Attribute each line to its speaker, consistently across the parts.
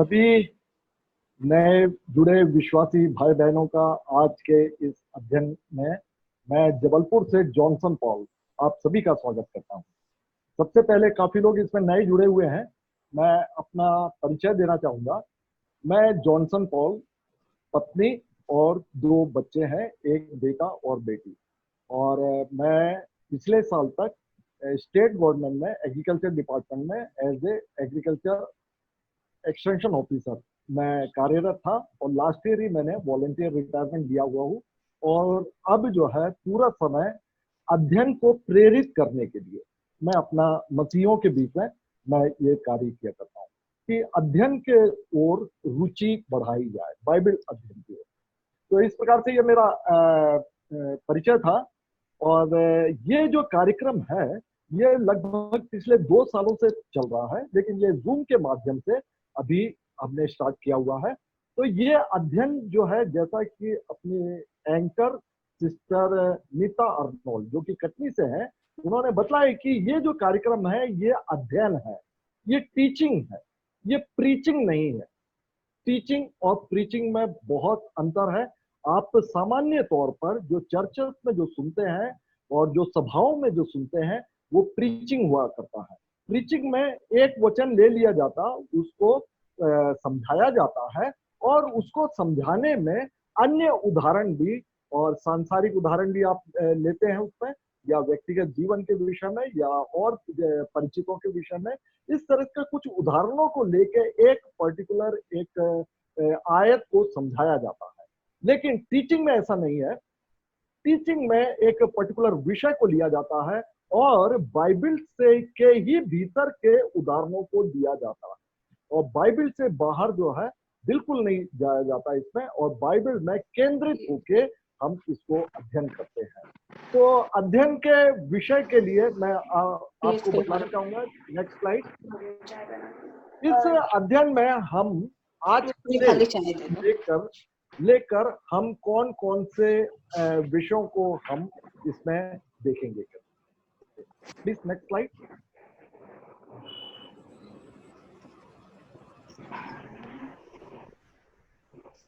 Speaker 1: सभी नए जुड़े विश्वासी भाई बहनों का आज के इस अध्ययन में मैं जबलपुर से जॉनसन पॉल आप सभी का स्वागत करता हूं। सबसे पहले काफी लोग इसमें नए जुड़े हुए हैं, मैं अपना परिचय देना चाहूंगा। मैं जॉनसन पॉल, पत्नी और 2 बच्चे हैं, एक बेटा और बेटी। और मैं पिछले साल तक स्टेट गवर्नमेंट में एग्रीकल्चर डिपार्टमेंट में as a agriculture extension officer मैं कार्यरत था और लास्ट ईयर ही मैंने वॉलंटियर रिटायरमेंट लिया हुआ हूँ। और अब जो है पूरा समय अध्ययन को प्रेरित करने के लिए मैं अपना मसीहों के बीच में मैं ये कार्य किया करता हूँ कि अध्ययन के ओर रुचि बढ़ाई जाए, बाइबल अध्ययन की ओर। तो इस प्रकार से ये मेरा परिचय था। और ये जो कार्यक्रम है ये लगभग पिछले 2 सालों से चल रहा है, लेकिन ये जूम के माध्यम से अभी हमने स्टार्ट किया हुआ है। तो ये अध्ययन जो है, जैसा कि अपने एंकर सिस्टर नीता अर्नोल्ड जो कि कटनी से हैं, उन्होंने बताया कि ये जो कार्यक्रम है ये अध्ययन है, ये टीचिंग है, ये प्रीचिंग नहीं है। टीचिंग और प्रीचिंग में बहुत अंतर है। आप सामान्य तौर पर जो चर्चेस में जो सुनते हैं और जो सभाओं में जो सुनते हैं वो प्रीचिंग हुआ करता है। प्रीचिंग में एक वचन ले लिया जाता, उसको समझाया जाता है और उसको समझाने में अन्य उदाहरण भी और सांसारिक उदाहरण भी आप लेते हैं उसमें, या व्यक्तिगत जीवन के विषय में या और परिचितों के विषय में। इस तरह के कुछ उदाहरणों को लेके एक पर्टिकुलर एक आयत को समझाया जाता है। लेकिन टीचिंग में ऐसा नहीं है। टीचिंग में एक पर्टिकुलर विषय को लिया जाता है और बाइबल से के ही भीतर के उदाहरणों को दिया जाता है और बाइबल से बाहर जो है बिल्कुल नहीं जाया जाता इसमें, और बाइबल में केंद्रित होके हम इसको अध्ययन करते हैं। तो अध्ययन के विषय के लिए मैं आपको बताना चाहूंगा। Next slide. इस अध्ययन में हम आज से लेकर हम कौन कौन से विषयों को हम इसमें देखेंगे। Please next slide.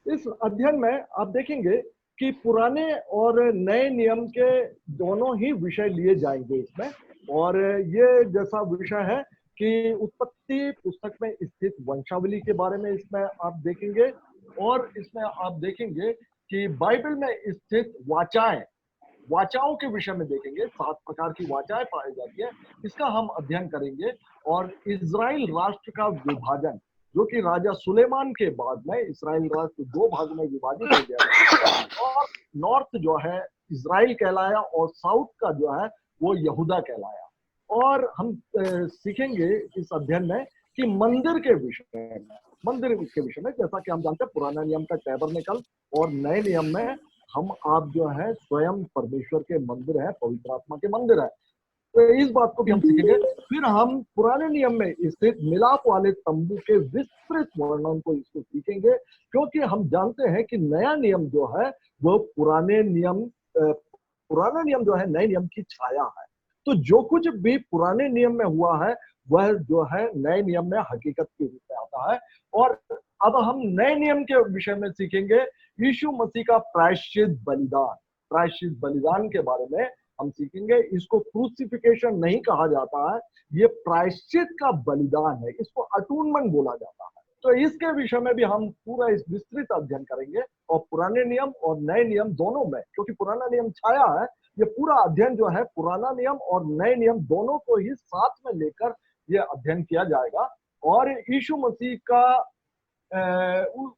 Speaker 1: इस अध्ययन में आप देखेंगे कि पुराने और नए नियम के दोनों ही विषय लिए जाएंगे इसमें। और ये जैसा विषय है कि उत्पत्ति पुस्तक में स्थित वंशावली के बारे में इसमें आप देखेंगे, और इसमें आप देखेंगे कि बाइबल में स्थित वाचाओं के विषय में देखेंगे। 7 प्रकार की वाचाएं पाई जाती है, इसका हम अध्ययन करेंगे। और इजराइल राष्ट्र का विभाजन, जो कि राजा सुलेमान के बाद में इस्राएल राष्ट्र 2 भागों में विभाजित हो गया और नॉर्थ जो है इजराइल कहलाया और साउथ का जो है वो यहूदा कहलाया। और हम सीखेंगे इस अध्ययन में कि मंदिर के विषय में जैसा कि हम जानते हैं पुराना नियम का टैबरनेकल और नए नियम में हम आप जो है स्वयं परमेश्वर के मंदिर है, पवित्र आत्मा के मंदिर है। तो इस बात को भी हम सीखेंगे। फिर हम पुराने नियम में स्थित मिलाप वाले तंबू के विस्तृत वर्णन को इसको सीखेंगे, क्योंकि हम जानते हैं कि नया नियम जो है वो पुराना नियम जो है नए नियम की छाया है। तो जो कुछ भी पुराने नियम में हुआ है वह जो है नए नियम में हकीकत के रूप में आता है। और अब हम नए नियम के विषय में सीखेंगे यीशु मसीह का प्रायश्चित बलिदान के बारे में हम सीखेंगे। इसको क्रूसिफिकेशन नहीं कहा जाता है, ये प्रायश्चित का बलिदान है, इसको अटूनमेंट बोला जाता है। तो इसके विषय में भी हम पूरा इस विस्तृत अध्ययन करेंगे और पुराने नियम और नए नियम दोनों में, क्योंकि पुराना नियम छाया है, ये पूरा अध्ययन जो है पुराना नियम और नए नियम दोनों को ही साथ में लेकर ये अध्ययन किया जाएगा। और यीशु मसीह का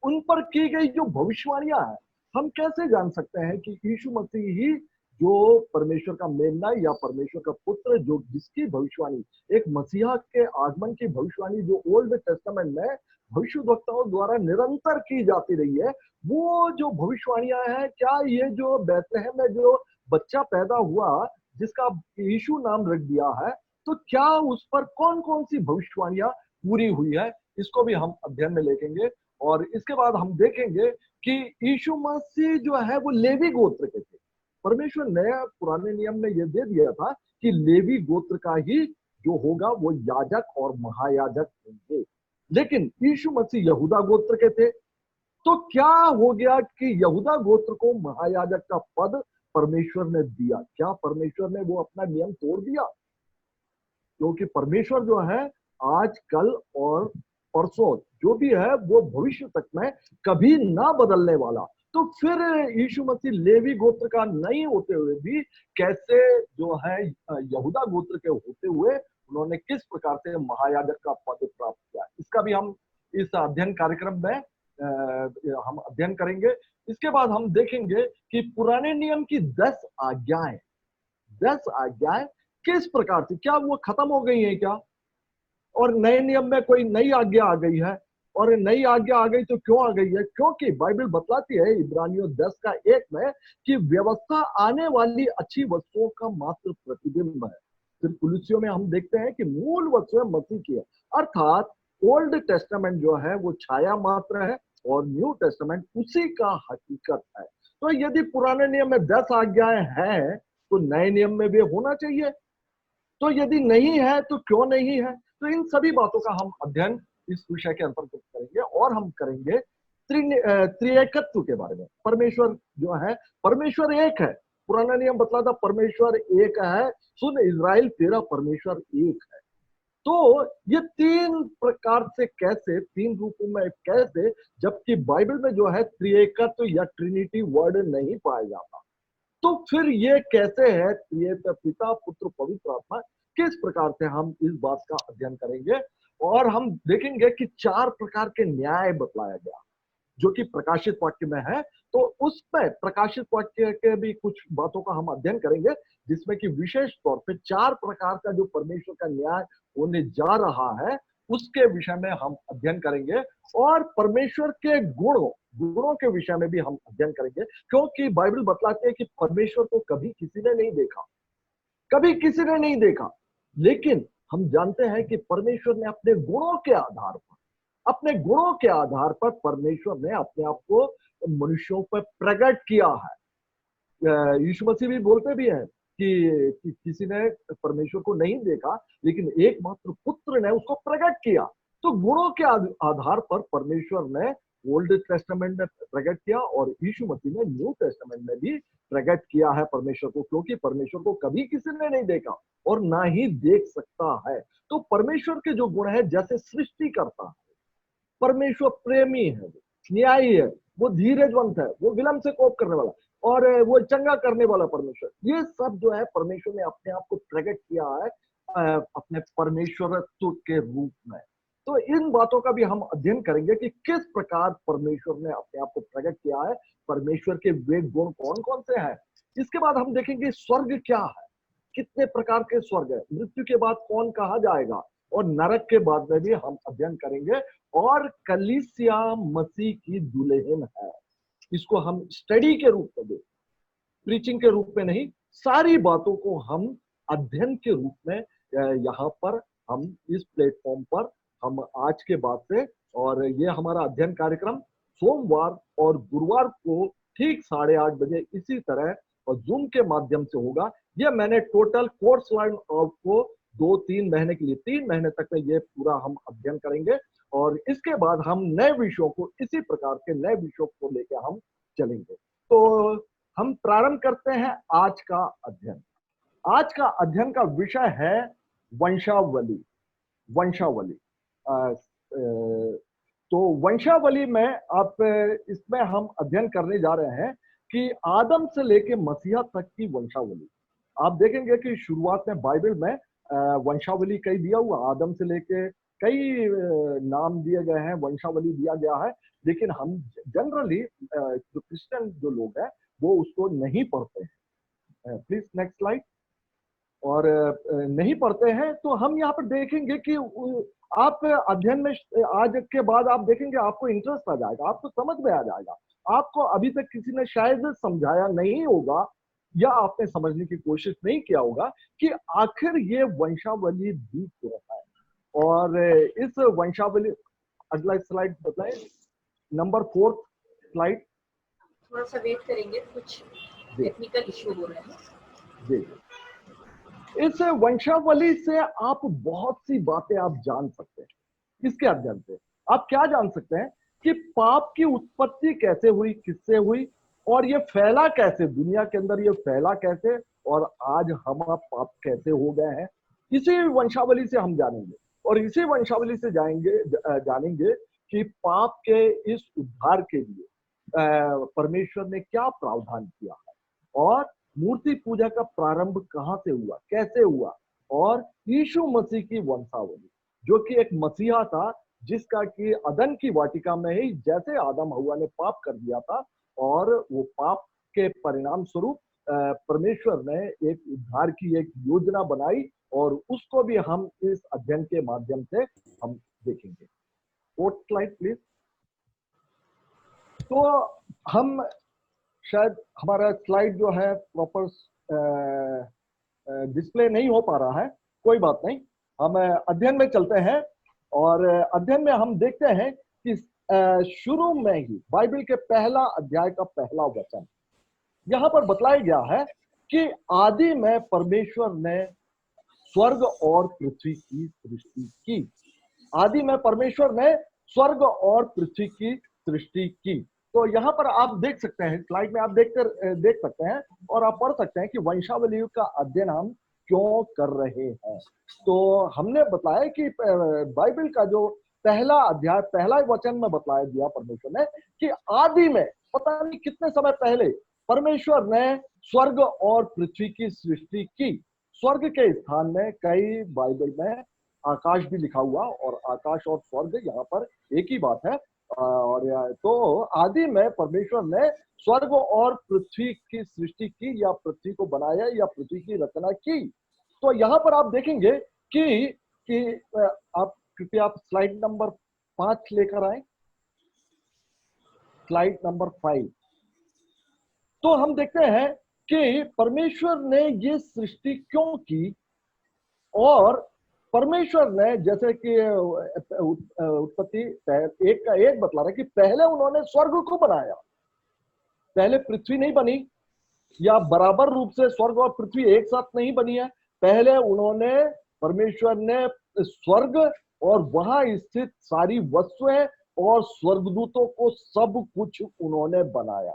Speaker 1: उन पर की गई जो भविष्यवाणियां हैं, हम कैसे जान सकते हैं कि यीशु मसीह ही जो परमेश्वर का मेमना या परमेश्वर का पुत्र, जो जिसकी भविष्यवाणी एक मसीहा के आगमन की भविष्यवाणी जो ओल्ड टेस्टामेंट में भविष्यवक्ताओं द्वारा निरंतर की जाती रही है, वो जो भविष्यवाणियां हैं, क्या ये जो बैतलहम में जो बच्चा पैदा हुआ जिसका यीशु नाम रख दिया है, तो क्या उस पर कौन कौन सी भविष्यवाणियां पूरी हुई है, इसको भी हम अध्ययन में लेंगे। और इसके बाद हम देखेंगे कि यीशु मसीह जो है वो लेवी गोत्र के थे। परमेश्वर नया पुराने नियम में यह दे दिया था कि लेवी गोत्र का ही जो होगा वो याजक और महायाजक होंगे। लेकिन यीशु मसीह यहूदा गोत्र के थे। तो क्या हो गया कि यहूदा गोत्र को महायाजक का पद परमेश्वर ने दिया? क्या परमेश्वर ने वो अपना नियम तोड़ दिया? क्योंकि परमेश्वर जो है आज, कल और परसों जो भी है वो भविष्य तक में कभी ना बदलने वाला। तो फिर यीशु मसीह लेवी गोत्र का नहीं होते हुए भी कैसे जो है यहूदा गोत्र के होते हुए उन्होंने किस प्रकार से महायाजक का पद प्राप्त किया, इसका भी हम इस अध्ययन कार्यक्रम में हम अध्ययन करेंगे। इसके बाद हम देखेंगे कि पुराने नियम की 10 आज्ञाएं, 10 आज्ञाएं किस प्रकार से, क्या वो खत्म हो गई हैं क्या? और नए नियम में कोई नई आज्ञा आ गई है? और नई आज्ञा आ गई तो क्यों आ गई है? क्योंकि बाइबल बतलाती है इब्रानियों 10 का 1 में कि व्यवस्था आने वाली अच्छी वस्तुओं का मात्र प्रतिबिंब है। फिर कुलुस्सियों में हम देखते हैं कि मूल वस्तु मसीह की है, अर्थात ओल्ड टेस्टामेंट जो है वो छाया मात्र है और न्यू टेस्टामेंट उसी का हकीकत है। तो यदि पुराने नियम में 10 आज्ञाएं हैं तो नए नियम में भी होना चाहिए। तो यदि नहीं है तो क्यों नहीं है? तो इन सभी बातों का हम अध्ययन इस विषय के अंतर्गत करेंगे और हम करेंगे त्रिएकत्व के बारे में। परमेश्वर जो है, परमेश्वर एक है। पुराना नियम बतलाता परमेश्वर एक है, सुन इज़राइल तेरा परमेश्वर एक है। तो ये 3 प्रकार से कैसे, 3 रूपों में कैसे, जबकि बाइबल में जो है त्रिएकत्व या ट्रिनिटी वर्ड नहीं पाया जाता। तो फिर ये कैसे है? ये तो पिता, पुत्र, पवित्र आत्मा, किस प्रकार से हम इस बात का अध्ययन करेंगे और हम देखेंगे कि 4 प्रकार के न्याय बतलाया गया जो कि प्रकाशित वाक्य में है। तो उस पर प्रकाशित वाक्य के भी कुछ बातों का हम अध्ययन करेंगे, जिसमें कि विशेष तौर पे 4 प्रकार का जो परमेश्वर का न्याय होने जा रहा है उसके विषय में हम अध्ययन करेंगे। और परमेश्वर के गुणों के विषय में भी हम अध्ययन करेंगे, क्योंकि बाइबल बतलाती है कि परमेश्वर को कभी किसी ने नहीं देखा, कभी किसी ने नहीं देखा। लेकिन हम जानते हैं कि परमेश्वर ने अपने गुणों के आधार पर, अपने गुणों के आधार पर परमेश्वर ने अपने आप को मनुष्यों पर प्रकट किया है। यीशु मसीह भी बोलते भी हैं कि किसी ने परमेश्वर को नहीं देखा, लेकिन एकमात्र पुत्र ने उसको प्रकट किया। तो गुणों के आधार पर परमेश्वर ने ओल्ड टेस्टामेंट में प्रकट किया और यीशु मसीह ने न्यू टेस्टामेंट में भी प्रकट किया है परमेश्वर को, क्योंकि परमेश्वर को कभी किसी ने नहीं देखा और ना ही देख सकता है। तो परमेश्वर के जो गुण है, जैसे सृष्टि करता है, परमेश्वर प्रेमी है, न्यायी है, वो धीरजवंत है, वो विलंब से कोप करने वाला और वो चंगा करने वाला परमेश्वर, ये सब जो है परमेश्वर ने अपने आप को प्रकट किया है अपने परमेश्वरत्व के रूप में। तो इन बातों का भी हम अध्ययन करेंगे कि किस प्रकार परमेश्वर ने अपने आप को प्रकट किया है, परमेश्वर के वे गुण कौन कौन से हैं। इसके बाद हम देखेंगे स्वर्ग क्या है, कितने प्रकार के स्वर्ग है, मृत्यु के बाद कौन कहा जाएगा, और नरक के बाद में भी हम अध्ययन करेंगे। और कलीसिया मसीह की दुल्हन है, इसको हम स्टडी के रूप में, प्रीचिंग के रूप में नहीं, सारी बातों को हम अध्ययन के रूप में यहाँ पर हम इस प्लेटफॉर्म पर हम आज के बाद से, और ये हमारा अध्ययन कार्यक्रम सोमवार और गुरुवार को ठीक 8:30 बजे इसी तरह और जूम के माध्यम से होगा। ये मैंने टोटल कोर्स लाइन आपको 2-3 महीने के लिए, 3 महीने तक में ये पूरा हम अध्ययन करेंगे और इसके बाद हम नए विषयों को, इसी प्रकार के नए विषयों को लेकर हम चलेंगे। तो हम प्रारंभ करते हैं आज का अध्ययन। आज का अध्ययन का विषय है वंशावली। वंशावली तो वंशावली में आप, इसमें हम अध्ययन करने जा रहे हैं कि आदम से लेके मसीहा तक की वंशावली। आप देखेंगे कि शुरुआत में बाइबल में वंशावली कई दिया हुआ, आदम से लेके कई नाम दिए गए हैं, वंशावली दिया गया है। लेकिन हम जनरली जो क्रिश्चियन जो लोग हैं वो उसको नहीं पढ़ते हैं। Please next slide. और नहीं पढ़ते हैं तो हम यहाँ पर देखेंगे कि आप अध्ययन में आज के बाद आप देखेंगे आपको इंटरेस्ट आ जाएगा, आपको समझ में आ जाएगा। आपको अभी तक किसी ने शायद समझाया नहीं होगा या आपने समझने की कोशिश नहीं किया होगा कि आखिर ये वंशावली भी क्या है। और इस वंशावली, अगला स्लाइड बताएं, नंबर 4 स्लाइड।
Speaker 2: थोड़ा सा वेट करेंगे, कुछ टेक्निकल इशू हो रहे हैं
Speaker 1: जी। इस वंशावली से आप बहुत सी बातें आप जान सकते हैं। इसके अध्ययन से आप क्या जान सकते हैं कि पाप की उत्पत्ति कैसे हुई, किससे हुई, और ये फैला कैसे, दुनिया के अंदर ये फैला कैसे, और आज हम आप पाप कैसे हो गए हैं, इसी वंशावली से हम जानेंगे। और इसी वंशावली से जानेंगे कि पाप के इस उद्धार के लिए परमेश्वर ने क्या प्रावधान किया है, और मूर्ति पूजा का प्रारंभ कहां से हुआ, कैसे हुआ, और यीशु मसीह की वंशावली, जो कि एक मसीहा था जिसका कि अदन की वाटिका में ही जैसे आदम हव्वा ने पाप कर दिया था, और वो पाप के परिणाम स्वरूप परमेश्वर ने एक उद्धार की एक योजना बनाई, और उसको भी हम इस अध्ययन के माध्यम से हम देखेंगे। Fourth slide please. तो हम शायद हमारा स्लाइड जो है प्रॉपर डिस्प्ले नहीं हो पा रहा है, कोई बात नहीं, हम अध्ययन में चलते हैं। और अध्ययन में हम देखते हैं कि शुरू में ही बाइबल के पहला अध्याय का पहला वचन यहां पर बतलाया गया है कि आदि में परमेश्वर ने स्वर्ग और पृथ्वी की सृष्टि की। आदि में परमेश्वर ने स्वर्ग और पृथ्वी की सृष्टि की। तो यहां पर आप देख सकते हैं, स्लाइड में आप देख सकते हैं और आप पढ़ सकते हैं कि वंशावली का अध्ययन हम क्यों कर रहे हैं। तो हमने बताया कि बाइबल का जो पहला अध्याय पहला वचन में बतलाया दिया परमेश्वर ने कि आदि में पता नहीं कितने समय पहले परमेश्वर ने स्वर्ग और पृथ्वी की सृष्टि की। स्वर्ग के स्थान में कई बाइबल में आकाश भी लिखा हुआ, और आकाश और स्वर्ग यहाँ पर एक ही बात है। और तो आदि में परमेश्वर ने स्वर्ग और पृथ्वी की सृष्टि की, या पृथ्वी को बनाया, या पृथ्वी की रचना की। तो यहाँ पर आप देखेंगे कि आप कृपया आप स्लाइड नंबर 5 लेकर आए, स्लाइड नंबर 5। तो हम देखते हैं कि परमेश्वर ने ये सृष्टि क्यों की, और परमेश्वर ने जैसे कि उत्पत्ति एक का एक बतला रहा है कि पहले उन्होंने स्वर्ग को बनाया, पहले पृथ्वी नहीं बनी, या बराबर रूप से स्वर्ग और पृथ्वी एक साथ नहीं बनी है। पहले उन्होंने परमेश्वर ने स्वर्ग और वहां स्थित सारी वस्तुएं और स्वर्गदूतों को सब कुछ उन्होंने बनाया।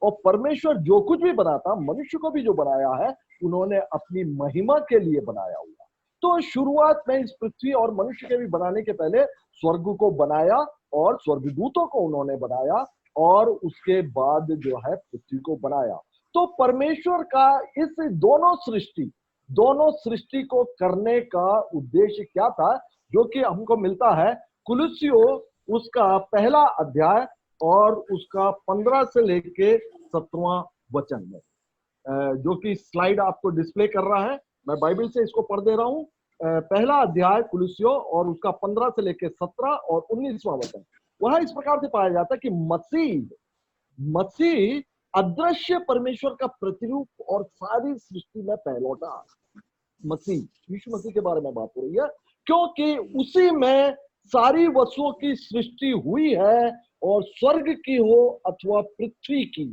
Speaker 1: और परमेश्वर जो कुछ भी बनाता, मनुष्य को भी जो बनाया है, उन्होंने अपनी महिमा के लिए बनाया हुआ। तो शुरुआत में इस पृथ्वी और मनुष्य के भी बनाने के पहले स्वर्ग को बनाया और स्वर्गदूतों को उन्होंने बनाया, और उसके बाद जो है पृथ्वी को बनाया। तो परमेश्वर का इस दोनों सृष्टि को करने का उद्देश्य क्या था, जो कि हमको मिलता है कुलुस्सियों उसका पहला अध्याय और उसका 15 से लेके 17वां वचन में, जो कि स्लाइड आपको डिस्प्ले कर रहा है। मैं बाइबल से इसको पढ़ दे रहा हूं। पहला अध्याय कुलुस्सियों और उसका 15 से लेके 17 और 19वां वचन। वहां इस प्रकार से पाया जाता है कि मसीह अदृश्य परमेश्वर का प्रतिरूप और सारी सृष्टि में पहलौठा। मसीह यीशु मसीह के बारे में बात हो रही है, क्योंकि उसी में सारी वस्तुओं की सृष्टि हुई है, और स्वर्ग की हो अथवा पृथ्वी की,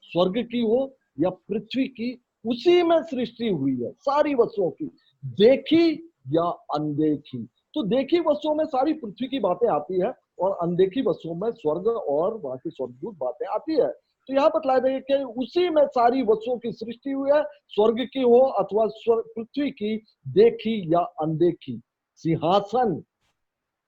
Speaker 1: स्वर्ग की हो या पृथ्वी की, उसी में सृष्टि हुई है सारी वस्तुओं की, देखी या अनदेखी। तो देखी वस्तुओं में सारी पृथ्वी की बातें आती है, और अनदेखी वस्तुओं में स्वर्ग और वहां की स्वर्गदूत बातें आती है। तो यहाँ बतलाया जाए कि उसी में सारी वस्तुओं की सृष्टि हुई है, स्वर्ग की हो अथवा पृथ्वी की, देखी या अनदेखी। सिंहासन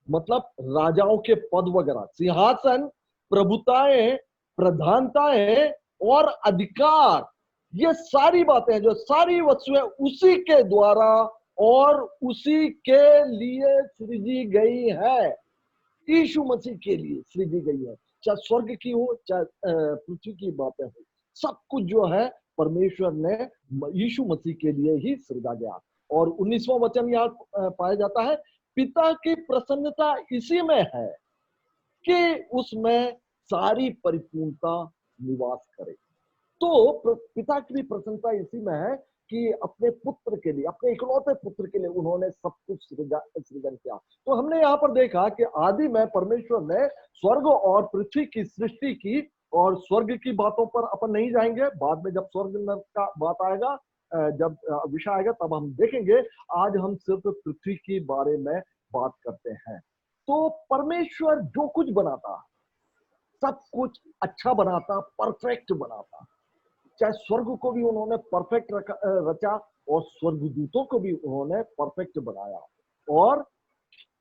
Speaker 1: मतलब राजाओं के पद वगैरह, सिंहासन, प्रभुताएं, प्रधानताएं और अधिकार, ये सारी बातें जो सारी वस्तुएं उसी के द्वारा और उसी के लिए सृजी गई है, यीशु मसीह के लिए सृजी गई है। चाहे स्वर्ग की हो चाहे पृथ्वी की बातें हो, सब कुछ जो है परमेश्वर ने यीशु मसीह के लिए ही सृजा गया। और 19वां वचन यहाँ पाया जाता है, पिता की प्रसन्नता इसी में है कि उसमें सारी परिपूर्णता निवास करे। तो पिता की भी प्रसन्नता इसी में है कि अपने पुत्र के लिए, अपने इकलौते पुत्र के लिए उन्होंने सब कुछ सृजन किया। तो हमने यहाँ पर देखा कि आदि में परमेश्वर ने स्वर्ग और पृथ्वी की सृष्टि की, और स्वर्ग की बातों पर अपन नहीं जाएंगे, बाद में जब स्वर्ग नरक का बात आएगा, जब विषय आएगा तब हम देखेंगे। आज हम सिर्फ पृथ्वी के बारे में बात करते हैं। तो परमेश्वर जो कुछ बनाता, सब कुछ अच्छा बनाता, परफेक्ट बनाता। चाहे स्वर्ग को भी उन्होंने परफेक्ट रचा और स्वर्गदूतों को भी उन्होंने परफेक्ट बनाया। और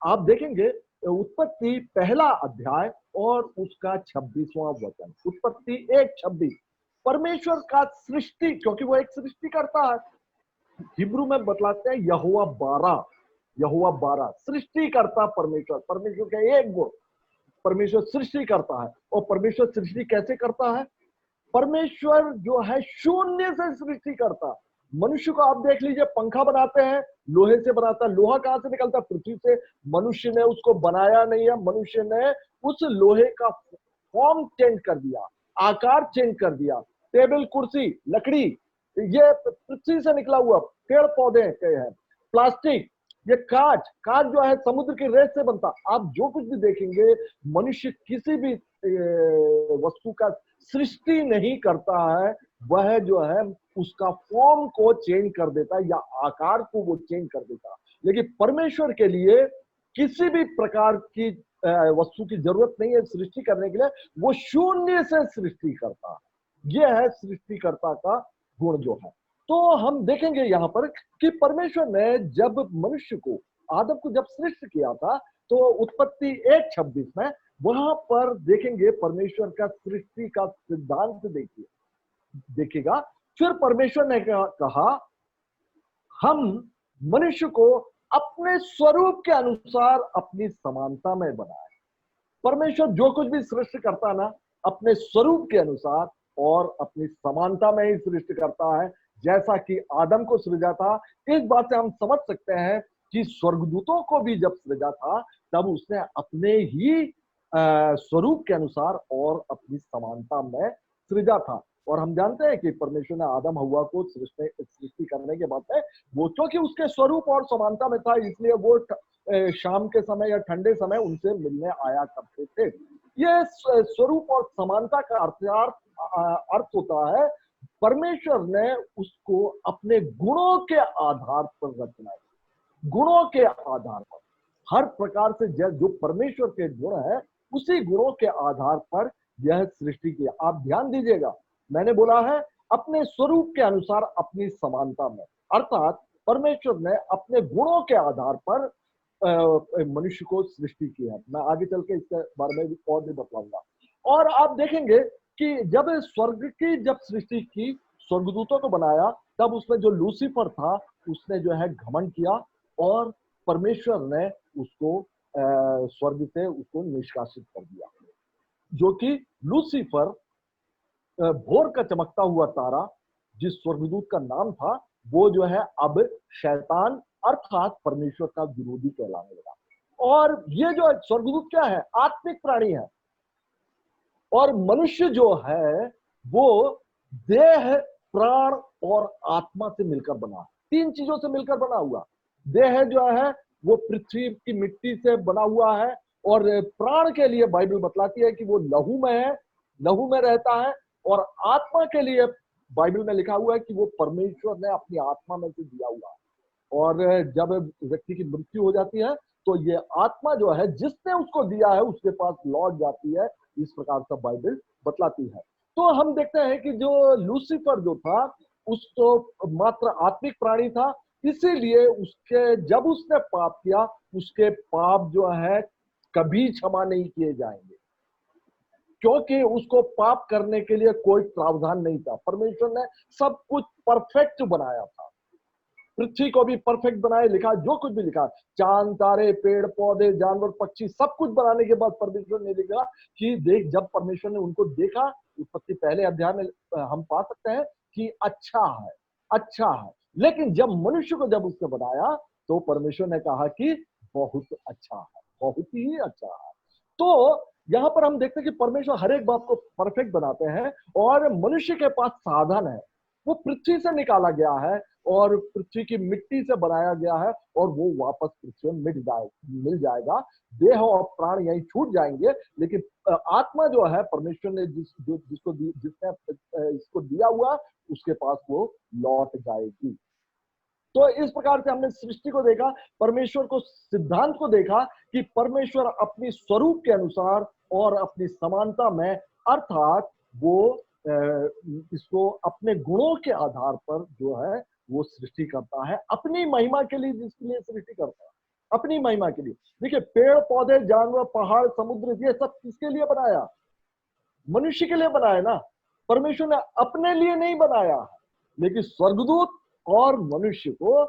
Speaker 1: आप देखेंगे उत्पत्ति पहला अध्याय और उसका 26वां वचन, उत्पत्ति 1:26, परमेश्वर का सृष्टि, क्योंकि वो एक सृष्टि करता है, हिब्रू में बतलाते हैं यहोवा बारह सृष्टि करता परमेश्वर, परमेश्वर का एक गुण, परमेश्वर सृष्टि करता है। और परमेश्वर सृष्टि कैसे करता है? परमेश्वर जो है शून्य से सृष्टि करता। मनुष्य को आप देख लीजिए, पंखा बनाते हैं, लोहे से बनाता है। लोहा कहां से निकलता? पृथ्वी से। मनुष्य ने उसको बनाया नहीं है, मनुष्य ने उस लोहे का फॉर्म चेंज कर दिया, आकार चेंज कर दिया। टेबल, कुर्सी, लकड़ी, ये पृथ्वी से निकला हुआ, पेड़ पौधे हैं, प्लास्टिक, ये कांच जो है समुद्र की रेत से बनता। आप जो कुछ भी देखेंगे, मनुष्य किसी भी वस्तु का सृष्टि नहीं करता है, वह जो है उसका फॉर्म को चेंज कर देता है या आकार को वो चेंज कर देता है। लेकिन परमेश्वर के लिए किसी भी प्रकार की वस्तु की जरूरत नहीं है सृष्टि करने के लिए, वो शून्य से सृष्टि करता है। यह है सृष्टिकर्ता का गुण जो है। तो हम देखेंगे यहां पर कि परमेश्वर ने जब मनुष्य को, आदम को जब सृष्टि किया था, तो उत्पत्ति 1:26 में वहां पर देखेंगे परमेश्वर का सृष्टि का सिद्धांत देखिएगा। फिर परमेश्वर ने कहा हम मनुष्य को अपने स्वरूप के अनुसार अपनी समानता में बनाए। परमेश्वर जो कुछ भी सृष्टि करता ना, अपने स्वरूप के अनुसार और अपनी समानता में ही सृष्टि करता है। जैसा कि आदम को सृजा था, इस बात से हम समझ सकते हैं कि स्वर्गदूतों को भी जब सृजा था, तब उसने अपने ही स्वरूप के अनुसार और अपनी समानता में सृजा था। और हम जानते हैं कि परमेश्वर ने आदम हव्वा को सृष्टि करने के बाद में, वो क्योंकि उसके स्वरूप और समानता में था, इसलिए वो शाम के समय या ठंडे समय उनसे मिलने आया करते थे। ये स्वरूप और समानता का अर्थ होता है परमेश्वर ने उसको अपने गुणों के आधार पर रचना है। गुणों के आधार पर, हर प्रकार से जो परमेश्वर के गुण है, उसी गुणों के आधार पर यह सृष्टि किया। आप ध्यान दीजिएगा, मैंने बोला है अपने स्वरूप के अनुसार अपनी समानता में, अर्थात परमेश्वर ने अपने गुणों के आधार पर मनुष्य को सृष्टि की है। मैं आगे चल के इसके बारे में भी और भी बतलाऊंगा। और आप देखेंगे कि जब स्वर्ग की जब सृष्टि की, स्वर्गदूतों को बनाया, तब उसमें जो लूसीफर था, उसने जो है घमंड किया और परमेश्वर ने उसको स्वर्ग से उसको निष्कासित कर दिया। जो कि लूसीफर, भोर का चमकता हुआ तारा, जिस स्वर्गदूत का नाम था, वो जो है अब शैतान अर्थात परमेश्वर का विरोधी कहलाने लगा। और ये जो स्वर्गदूत क्या है? आत्मिक प्राणी है। और मनुष्य जो है वो देह, प्राण और आत्मा से मिलकर बना, तीन चीजों से मिलकर बना हुआ। देह जो है वो पृथ्वी की मिट्टी से बना हुआ है, और प्राण के लिए बाइबल बतलाती है कि वो लहू में है, लहू में रहता है। और आत्मा के लिए बाइबल में लिखा हुआ है कि वो परमेश्वर ने अपनी आत्मा में से दिया हुआ है। और जब व्यक्ति की मृत्यु हो जाती है, तो ये आत्मा जो है जिसने उसको दिया है उसके पास लौट जाती है। इस प्रकार का बाइबल बतलाती है। तो हम देखते हैं कि जो लूसीफर जो था, उसको मात्र आत्मिक प्राणी था, इसीलिए उसके जब उसने पाप किया, उसके पाप जो है कभी क्षमा नहीं किए जाएंगे, क्योंकि उसको पाप करने के लिए कोई प्रावधान नहीं था। परमेश्वर ने सब कुछ परफेक्ट बनाया था, पृथ्वी को भी परफेक्ट बनाए, लिखा जो कुछ भी लिखा, चांद तारे, पेड़ पौधे, जानवर, पक्षी, सब कुछ बनाने के बाद परमेश्वर ने लिखा कि देख, जब परमेश्वर ने उनको देखा, उत्पत्ति पहले अध्याय में हम पा सकते हैं कि अच्छा है, अच्छा है। लेकिन जब मनुष्य को जब उसने बनाया, तो परमेश्वर ने कहा कि बहुत अच्छा है, बहुत ही अच्छा है। तो यहां पर हम देखते हैं कि परमेश्वर हर एक बात को परफेक्ट बनाते हैं, और मनुष्य के पास साधन है, वो पृथ्वी से निकाला गया है और पृथ्वी की मिट्टी से बनाया गया है, और वो वापस पृथ्वी में मिल जाएगा। देह और प्राण यहीं छूट जाएंगे, लेकिन आत्मा जो है परमेश्वर ने जिसने इसको दिया हुआ, उसके पास वो लौट जाएगी। तो इस प्रकार से हमने सृष्टि को देखा, परमेश्वर को, सिद्धांत को देखा कि परमेश्वर अपनी स्वरूप के अनुसार और अपनी समानता में, अर्थात वो इसको अपने गुणों के आधार पर जो है वो सृष्टि करता है, अपनी महिमा के लिए, जिसके लिए सृष्टि करता है, अपनी महिमा के लिए। देखिए, पेड़ पौधे, जानवर, पहाड़, समुद्र, ये सब किसके लिए बनाया? मनुष्य के लिए बनाया ना। परमेश्वर ने अपने लिए नहीं बनाया, लेकिन स्वर्गदूत और मनुष्य को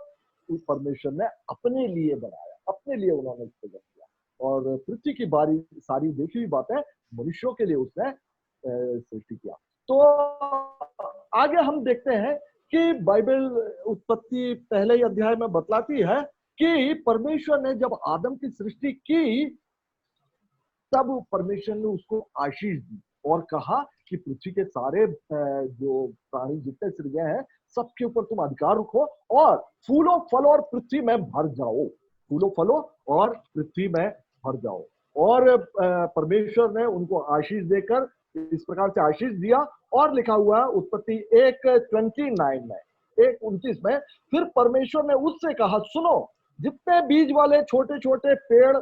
Speaker 1: परमेश्वर ने अपने लिए बनाया, अपने लिए उन्होंने सृजन किया। और पृथ्वी की बारी सारी देखी हुई बातें मनुष्यों के लिए उसने सृष्टि किया। तो आगे हम देखते हैं कि बाइबल उत्पत्ति पहले ही अध्याय में बतलाती है कि परमेश्वर ने जब आदम की सृष्टि की, तब परमेश्वर ने उसको आशीष दी और कहा कि पृथ्वी के सारे जो प्राणी जितने सृजे हैं, सबके ऊपर तुम अधिकार रखो और फूलो फलो और पृथ्वी में भर जाओ, फूलो फलो और पृथ्वी में भर जाओ। और परमेश्वर ने उनको आशीष देकर इस प्रकार से आशीष दिया। और लिखा हुआ है उत्पत्ति 1:29 में, 1:29 में, फिर परमेश्वर ने उससे कहा, सुनो, जितने बीज वाले छोटे छोटे पेड़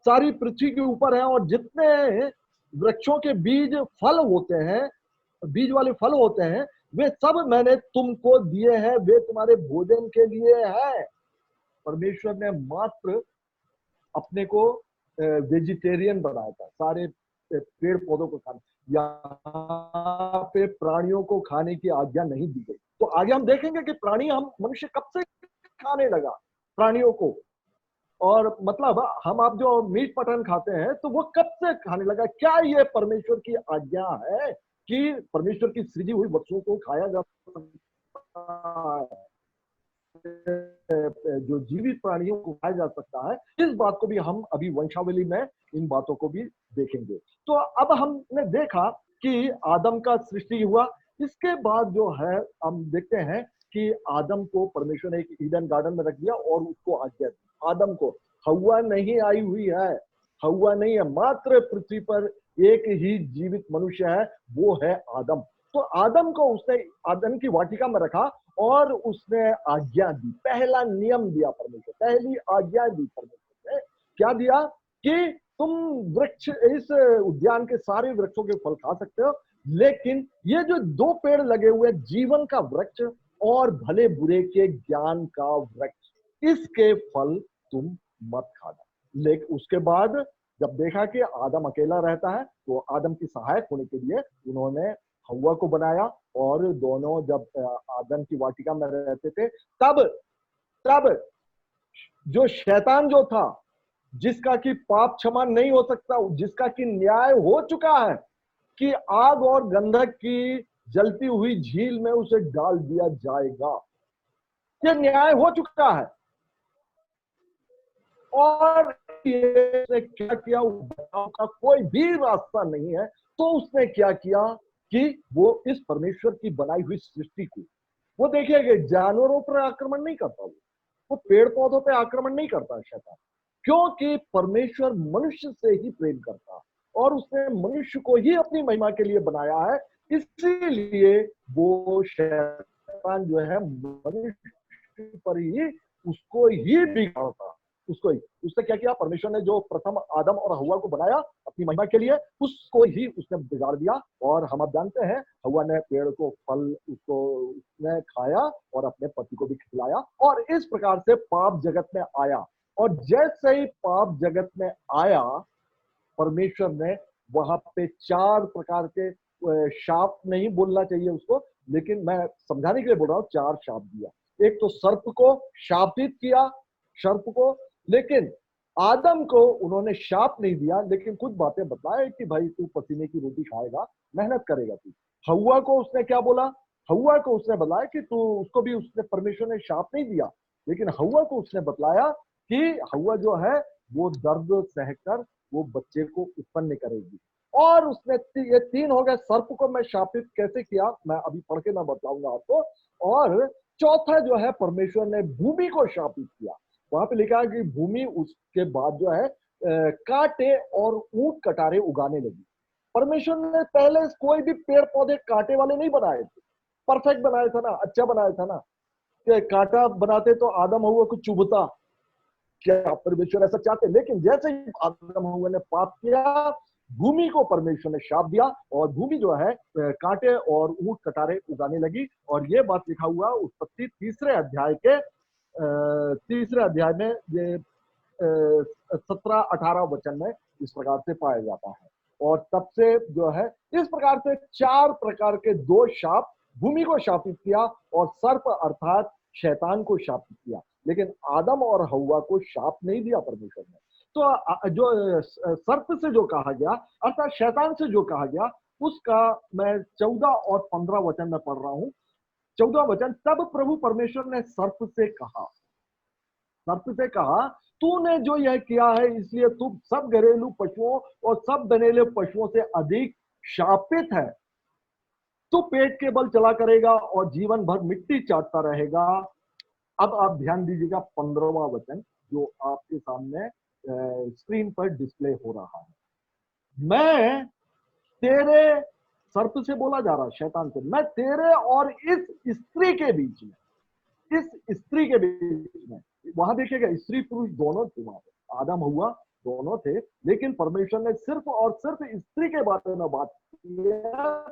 Speaker 1: सारी पृथ्वी के ऊपर है और जितने वृक्षों के बीज फल होते हैं, बीज वाले फल होते हैं, वे सब मैंने तुमको दिए हैं, वे तुम्हारे भोजन के लिए है। परमेश्वर ने मात्र अपने को वेजिटेरियन बनाया था, सारे पेड़ पौधों को खाने, यहाँ पे प्राणियों को खाने की आज्ञा नहीं दी गई। तो आगे हम देखेंगे कि प्राणी, हम मनुष्य कब से खाने लगा प्राणियों को, और मतलब हम आप जो मीट मटन खाते हैं तो वो कब से खाने लगा? क्या ये परमेश्वर की आज्ञा है कि परमेश्वर की सृजी हुई वस्तुओं को खाया जा सकता है, जो जीवित प्राणियों को खाया जा सकता है? इस बात को भी हम अभी वंशावली में इन बातों को भी देखेंगे। तो अब हमने देखा कि आदम का सृष्टि हुआ। इसके बाद जो है हम देखते हैं कि आदम को परमेश्वर ने एक ईडन गार्डन में रख दिया और उसको आज्ञा दी। आदम को, हव्वा नहीं आई हुई है, हव्वा नहीं है, मात्र पृथ्वी पर एक ही जीवित मनुष्य है, वो है आदम। तो आदम को उसने आदम की वाटिका में रखा और उसने आज्ञा दी, पहला नियम दिया परमेश्वर, पहली आज्ञा दी परमेश्वर ने। क्या दिया? कि तुम वृक्ष, इस उद्यान के सारे वृक्षों के फल खा सकते हो, लेकिन ये जो दो पेड़ लगे हुए, जीवन का वृक्ष और भले बुरे के ज्ञान का वृक्ष, इसके फल तुम मत खाना। लेकिन उसके बाद जब देखा कि आदम अकेला रहता है, तो आदम की सहायक होने के लिए उन्होंने हव्वा को बनाया, और दोनों जब आदम की वाटिका में रहते थे, तब तब जो शैतान जो था, जिसका कि पाप क्षमा नहीं हो सकता, जिसका कि न्याय हो चुका है कि आग और गंधक की जलती हुई झील में उसे डाल दिया जाएगा, ये न्याय हो चुका है। और ये क्या किया, बचाव का कोई भी रास्ता नहीं है, तो उसने क्या किया कि वो इस परमेश्वर की बनाई हुई सृष्टि को, वो देखिएगा जानवरों पर आक्रमण नहीं करता, वो पेड़ पौधों पर आक्रमण नहीं करता शैतान, क्योंकि परमेश्वर मनुष्य से ही प्रेम करता और उसने मनुष्य को ही अपनी महिमा के लिए बनाया है। इसीलिए वो शैतान जो है मनुष्य पर ही, उसको ही बिगाड़ता, उसको ही। उसने क्या किया? परमेश्वर ने जो प्रथम आदम और हव्वा को बनाया अपनी महिमा के लिए, उसको ही उसने बिगाड़ दिया। और हम अब जानते हैं, हव्वा ने पेड़ को फल उसको उसने खाया और अपने पति को भी खिलाया, और इस प्रकार से पाप जगत में आया। और जैसे ही पाप जगत में आया, परमेश्वर ने वहां पे 4 प्रकार के शाप, नहीं बोलना चाहिए उसको, लेकिन मैं समझाने के लिए बोल रहा हूं, 4 शाप दिया। एक तो सर्प को शापित किया, सर्प को, लेकिन आदम को उन्होंने शाप नहीं दिया, लेकिन कुछ बातें बताए कि भाई तू पसीने की रोटी खाएगा, मेहनत करेगा तू। हव्वा को उसने क्या बोला? हव्वा को उसने बताया कि तू, उसको भी उसने, परमेश्वर ने शाप नहीं दिया, लेकिन हव्वा को उसने बतलाया कि हव्वा जो है वो दर्द सहकर वो बच्चे को उत्पन्न करेगी। और उसने ये 3 हो गए। सर्प को मैं शापित कैसे किया, मैं अभी पढ़ के मैं बताऊंगा आपको। और चौथा जो है, परमेश्वर ने भूमि को शापित किया। वहां पे लिखा है कि भूमि उसके बाद जो है कांटे और ऊंट कटारे उगाने लगी। परमेश्वर ने पहले कोई भी पेड़ पौधे कांटे वाले नहीं बनाए थे, परफेक्ट बनाया था ना, अच्छा बनाया था ना। कांटा बनाते तो आदम हव्वा को चुभता, क्या परमेश्वर ऐसा चाहते? लेकिन जैसे ही आदम हव्वा ने पाप किया, भूमि को परमेश्वर ने शाप दिया और भूमि जो है कांटे और ऊंट कटारे उगाने लगी। और ये बात लिखा हुआ उत्पत्ति तीसरे अध्याय में, ये 17-18 वचन में इस प्रकार से पाया जाता है। और तब से जो है इस प्रकार से 4 प्रकार के 2 शाप, भूमि को शापित किया और सर्प अर्थात शैतान को शापित किया, लेकिन आदम और हव्वा को शाप नहीं दिया परमेश्वर ने। तो जो सर्प से जो कहा गया अर्थात शैतान से जो कहा गया, उसका मैं 14 और 15 वचन में पढ़ रहा हूं। 14 वचन, तब प्रभु परमेश्वर ने सर्प से कहा, तूने जो यह किया है इसलिए तू सब घरेलू पशुओं और सब दनेले पशुओं से अधिक शापित है। तू पेट के बल चला करेगा और जीवन भर मिट्टी चाटता रहेगा। अब आप ध्यान दीजिएगा 15वां वचन जो आपके सामने स्क्रीन पर डिस्प्ले हो रहा है। मैं तेरे, सर्प से बोला जा रहा है, शैतान से, मैं तेरे और इस स्त्री के बीच में, वहां देखिएगा स्त्री पुरुष दोनों थे, वहां पे आदम हव्वा दोनों थे, लेकिन परमेश्वर ने सिर्फ और सिर्फ स्त्री के बारे में बात की है।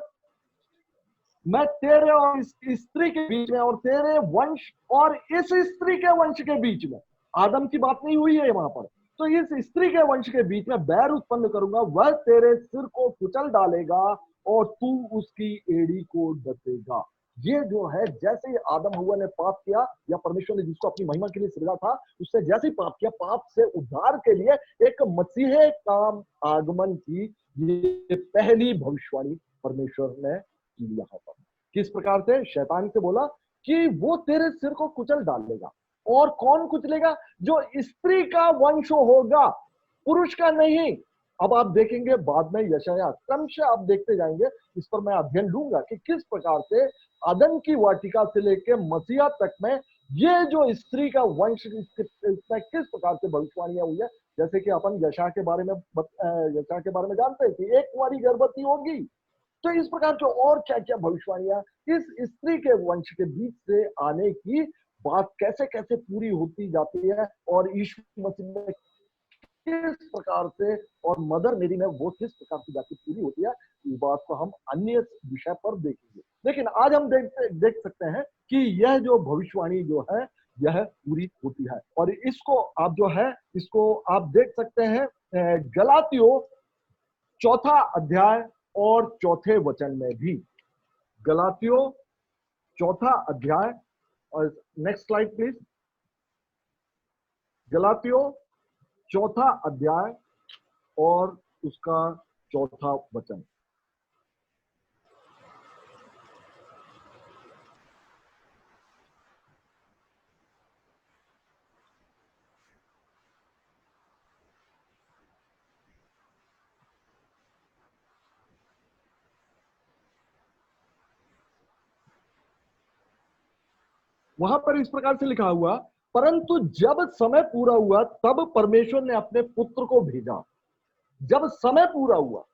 Speaker 1: मैं तेरे और इस स्त्री के बीच में और तेरे वंश और इस स्त्री के वंश के बीच में, आदम की बात नहीं हुई है वहां पर, तो इस स्त्री के वंश के बीच में बैर उत्पन्न करूंगा, वह तेरे सिर को कुचल डालेगा और तू उसकी एड़ी को डसेगा। ये जो है, जैसे ही आदम हव्वा ने पाप किया, या परमेश्वर ने जिसको अपनी महिमा के लिए सृजा था, उससे जैसे ही पाप किया, पाप से उद्धार के लिए एक मसीह का आगमन की ये पहली भविष्यवाणी परमेश्वर ने की यहाँ पर। किस प्रकार से? शैतान से बोला कि वो तेरे सिर को कुचल डालेगा। और कौन कुचलेगा? जो स्त्री का वंश होगा, पुरुष का नहीं। अब आप देखेंगे बाद में यशायाह क्रमशः आप देखते जाएंगे, इस पर मैं अध्ययन लूंगा कि किस प्रकार से अदन की वाटिका से लेकर मसीहा तक में ये जो स्त्री का वंश, इसमें किस प्रकार से भविष्यवाणियां हुई है। जैसे कि अपन यशायाह के बारे में जानते हैं कि एक कुंवारी गर्भवती होगी, तो इस प्रकार के और क्या क्या भविष्यवाणियां इस स्त्री के वंश के बीच से आने की बात कैसे कैसे पूरी होती जाती है, और यीशु मसीह में किस प्रकार से और मदर मेरी में वो किस प्रकार से जाके पूरी होती है, इस बात को हम अन्य विषय पर देखेंगे। लेकिन आज हम देख सकते हैं कि यह जो भविष्यवाणी जो है यह पूरी होती है। और इसको आप देख सकते हैं गलातियों 4 अध्याय और 4 वचन में भी। गलातियों 4 अध्याय, और नेक्स्ट स्लाइड प्लीज। गलातियों 4 अध्याय और उसका 4 वचन। वहां पर इस प्रकार से लिखा हुआ, परंतु जब समय पूरा हुआ तब परमेश्वर ने अपने पुत्र को भेजा। जब समय पूरा हुआ,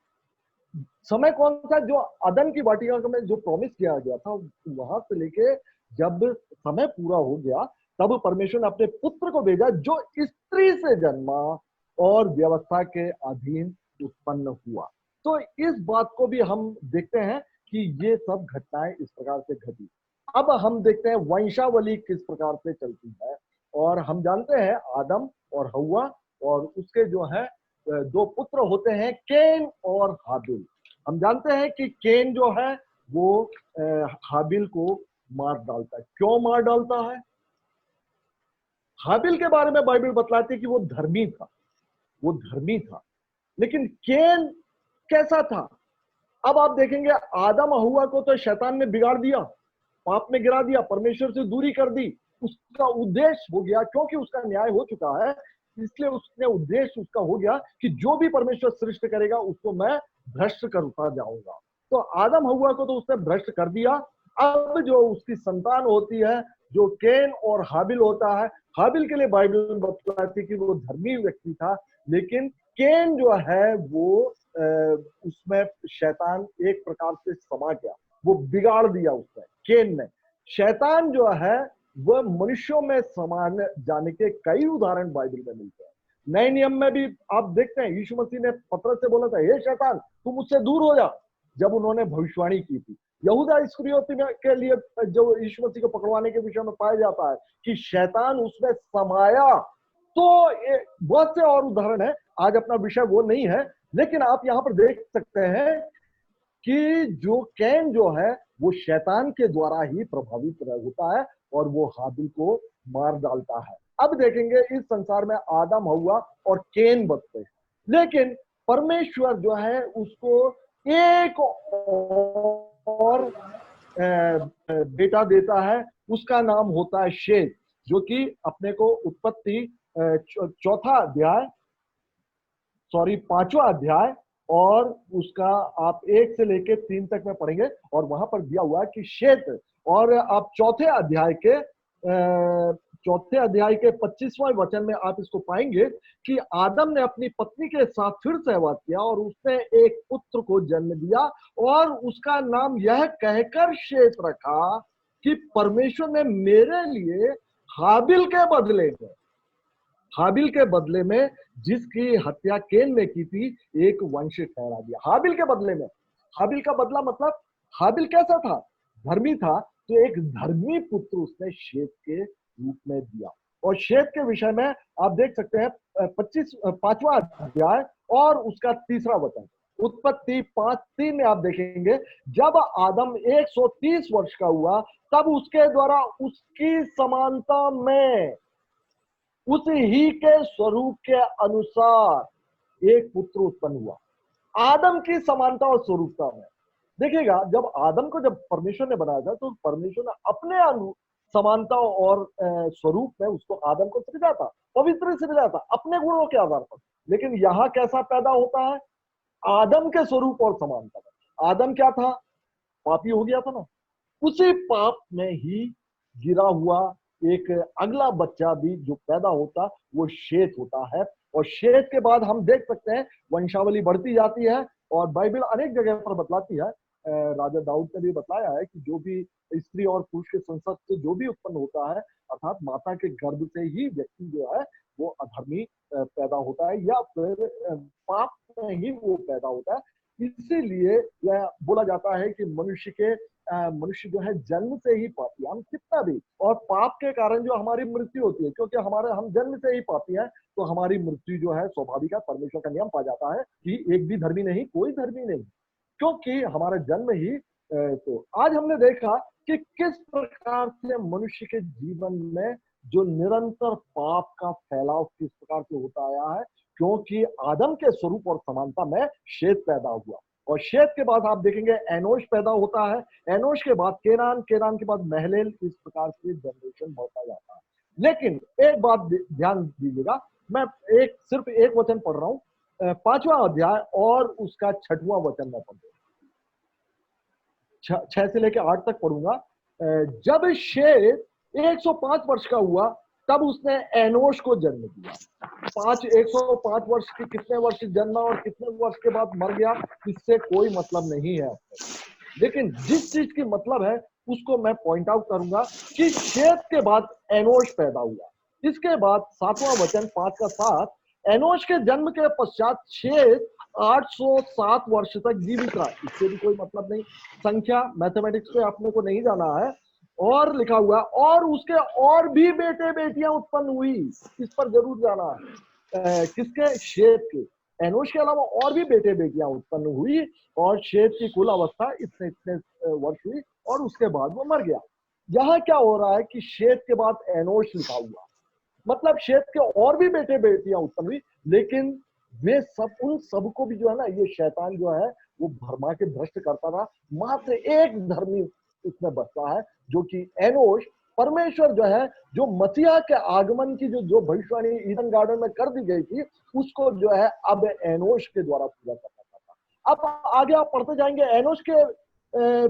Speaker 1: समय कौन सा? जो अदन की वाटिका में जो प्रॉमिस किया गया था, वहां से लेके जब समय पूरा हो गया तब परमेश्वर ने अपने पुत्र को भेजा, जो स्त्री से जन्मा और व्यवस्था के अधीन उत्पन्न हुआ। तो इस बात को भी हम देखते हैं कि ये सब घटनाएं इस प्रकार से घटी। अब हम देखते हैं वंशावली किस प्रकार से चलती है। और हम जानते हैं आदम और हव्वा, और उसके जो है 2 पुत्र होते हैं, केन और हाबिल। हम जानते हैं कि केन जो है वो हाबिल को मार डालता है। क्यों मार डालता है? हाबिल के बारे में बाइबल बतलाती है कि वो धर्मी था, लेकिन केन कैसा था? अब आप देखेंगे आदम हव्वा को तो शैतान ने बिगाड़ दिया, पाप में गिरा दिया, परमेश्वर से दूरी कर दी। उसका उद्देश्य हो गया, क्योंकि उसका न्याय हो चुका है, इसलिए उसने उद्देश्य उसका हो गया कि जो भी परमेश्वर सृष्टि करेगा उसको मैं भ्रष्ट करता जाऊंगा। तो आदम हव्वा को तो उसने भ्रष्ट कर दिया। अब जो उसकी संतान होती है, जो केन और हाबिल होता है, हाबिल के लिए बाइबल बताती है कि वो धर्मी व्यक्ति था, लेकिन केन जो है वो उसमें शैतान एक प्रकार से समा गया, वो बिगाड़ दिया उसने। केन ने, शैतान जो है वह मनुष्यों में समान जाने के कई उदाहरण बाइबल में मिलते हैं। नए नियम में भी आप देखते हैं, यीशु मसीह ने पतरस से बोला था, हे शैतान तुम मुझसे दूर हो जा, जब उन्होंने भविष्यवाणी की थी। यहूदा इस्करियोती के लिए जो यीशु मसीह को पकड़वाने के विषय में पाया जाता है कि शैतान उसमें समाया। तो बहुत से और उदाहरण है, आज अपना विषय वो नहीं है, लेकिन आप यहाँ पर देख सकते हैं कि जो कैन जो है वो शैतान के द्वारा ही प्रभावित होता है और वो हाबिल को मार डालता है। अब देखेंगे इस संसार में आदम हव्वा और कैन बचते हैं, लेकिन परमेश्वर जो है उसको एक और बेटा देता है, उसका नाम होता है शेत, जो कि अपने को उत्पत्ति चौथा अध्याय, सॉरी 5वां अध्याय और उसका आप 1 से लेके 3 तक में पढ़ेंगे और वहां पर दिया हुआ है कि शेत, और आप चौथे अध्याय के 25वां वचन में आप इसको पाएंगे कि आदम ने अपनी पत्नी के साथ फिर सहवास किया और उसने एक पुत्र को जन्म दिया और उसका नाम यह कहकर शेत रखा कि परमेश्वर ने मेरे लिए हाबिल के बदले में जिसकी हत्या कैन ने की थी एक वंश ठहरा दिया। हाबिल के बदले में, हाबिल का बदला मतलब हाबिल कैसा था? धर्मी था, तो एक धर्मी पुत्र उसने शेत के रूप में दिया। और शेत के विषय में आप देख सकते हैं 5वां अध्याय और उसका 3रा वचन, उत्पत्ति 5:3 में आप देखेंगे, जब आदम 130 वर्ष का हुआ तब उसके द्वारा उसकी समानता में उस ही के स्वरूप के अनुसार एक पुत्र उत्पन्न हुआ। आदम की समानता और स्वरूपता में देखिएगा, जब आदम को जब परमेश्वर ने बनाया था तो परमेश्वर ने अपने समानता और स्वरूप में उसको आदम को सृजा था, पवित्र सृजा था अपने गुणों के आधार पर। लेकिन यहां कैसा पैदा होता है? आदम के स्वरूप और समानता में। आदम क्या था? पापी हो गया था ना, उसी पाप में ही गिरा हुआ एक अगला बच्चा भी जो पैदा होता वो शेत होता है। और शेत के बाद हम देख सकते हैं वंशावली बढ़ती जाती है और बाइबल अनेक जगह पर बतलाती है, राजा दाऊद ने भी बताया है कि जो भी स्त्री और पुरुष के संसर्ग से जो भी उत्पन्न होता है, अर्थात माता के गर्भ से ही व्यक्ति जो है वो अधर्मी पैदा होता है या फिर पाप में ही वो पैदा होता है। इसीलिए यह बोला जाता है कि मनुष्य जो है जन्म से ही पापी, हम कितना भी, और पाप के कारण जो हमारी मृत्यु होती है, क्योंकि हम जन्म से ही पापी हैं, तो हमारी मृत्यु जो है स्वाभाविक है। परमेश्वर का नियम पा जाता है कि एक भी धर्मी नहीं, कोई धर्मी नहीं, क्योंकि हमारा जन्म ही तो आज हमने देखा कि किस प्रकार से मनुष्य के जीवन में जो निरंतर पाप का फैलाव किस प्रकार से होता आया है, क्योंकि आदम के स्वरूप और समानता में शेत पैदा हुआ। और शेत के बाद आप देखेंगे एनोश पैदा होता है, एनोश के बाद केनान, केनान के बाद महलेल, इस प्रकार से जनरेशन बढ़ता जाता है। लेकिन एक बात ध्यान दीजिएगा, मैं सिर्फ एक वचन पढ़ रहा हूं, 5वां अध्याय और उसका 6वां वचन में पढ़ 6 से लेकर 8 तक पढ़ूंगा। जब शेत 105 वर्ष का हुआ तब उसने एनोश को जन्म दिया। 105 वर्ष की कितने वर्ष जन्मा और कितने वर्ष के बाद मर गया, इससे कोई मतलब नहीं है, लेकिन जिस चीज की मतलब है उसको मैं पॉइंट आउट करूंगा कि शेत के बाद एनोश पैदा हुआ। इसके बाद 7वां वचन 5 का 7, एनोश के जन्म के पश्चात शेत 807 वर्ष तक जीवित रहा। इससे भी कोई मतलब नहीं, संख्या मैथमेटिक्स पे अपने को नहीं जाना है। और लिखा हुआ और उसके और भी बेटे बेटियां उत्पन्न हुई, इस पर जरूर जाना है। किसके? शेत के। एनोश के अलावा और भी बेटे बेटियां उत्पन्न हुई और शेत की कुल अवस्था इतने इतने वर्ष हुई और उसके बाद वो मर गया। यहाँ क्या हो रहा है कि शेत के बाद एनोश लिखा हुआ, मतलब शेत के और भी बेटे बेटियां उत्पन्न हुई, लेकिन वे सब, उन सबको भी जो है ना, ये शैतान जो है वो भरमा के भ्रष्ट करता था। मात्र एक धर्मी इसमें बचता है, जो कि एनोश। परमेश्वर जो है, जो मसीहा के आगमन की जो भविष्यवाणी ईडन गार्डन में कर दी गई थी, उसको जो है अब एनोश के द्वारा पूरा करना चाहता। अब आगे आप पढ़ते जाएंगे, एनोश के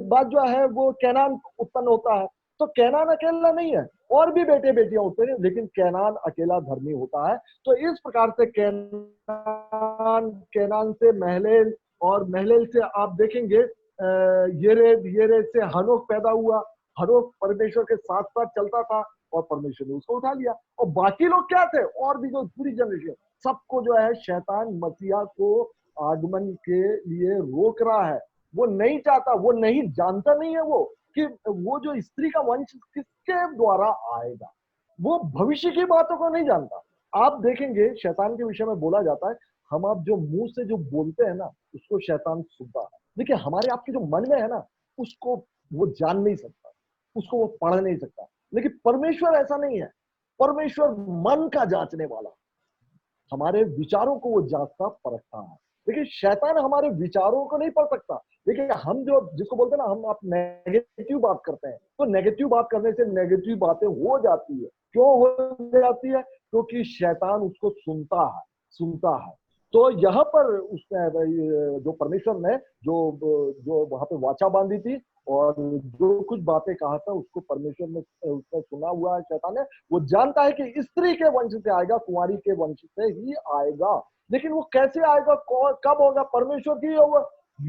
Speaker 1: बाद जो है वो कैनान उत्पन्न होता है। तो कैनान अकेला नहीं है, और भी बेटे बेटियां होते हैं, लेकिन कैनान अकेला धर्मी होता है। तो इस प्रकार से कैनान से महलेल, और महलेल से आप देखेंगे येरेद, येरेद से हनोक पैदा हुआ, हनोक परमेश्वर के साथ साथ चलता था और परमेश्वर ने उसको उठा लिया। और बाकी लोग क्या थे, और भी जो पूरी जनरेशन, सबको जो है शैतान मसीहा को आगमन के लिए रोक रहा है। वो नहीं चाहता, वो नहीं जानता नहीं है वो कि वो जो स्त्री का वंश किसके द्वारा आएगा। वो भविष्य की बातों को नहीं जानता। आप देखेंगे शैतान के विषय में बोला जाता है, हम आप जो मुंह से जो बोलते हैं ना, उसको शैतान सुनता है। देखिए हमारे आपके जो मन में है ना, उसको वो जान नहीं सकता, उसको वो पढ़ नहीं सकता। लेकिन परमेश्वर ऐसा नहीं है। परमेश्वर मन का जांचने वाला, हमारे विचारों को वो जांचता परखता है। देखिए शैतान हमारे विचारों को नहीं पढ़ सकता। देखिए हम जो जिसको बोलते हैं ना, हम आप नेगेटिव बात करते हैं, तो नेगेटिव बात करने से नेगेटिव बातें हो जाती है। क्यों हो जाती है? क्योंकि शैतान उसको सुनता है। तो यहाँ पर उसने जो परमेश्वर ने जो जो वहां पे वाचा बांधी थी और जो कुछ बातें कहा था, उसको परमेश्वर ने उसने सुना हुआ है। शैतान ने, वो जानता है कि स्त्री के वंश से आएगा, कुंवारी के वंश से ही आएगा। लेकिन वो कैसे आएगा, कब होगा, परमेश्वर की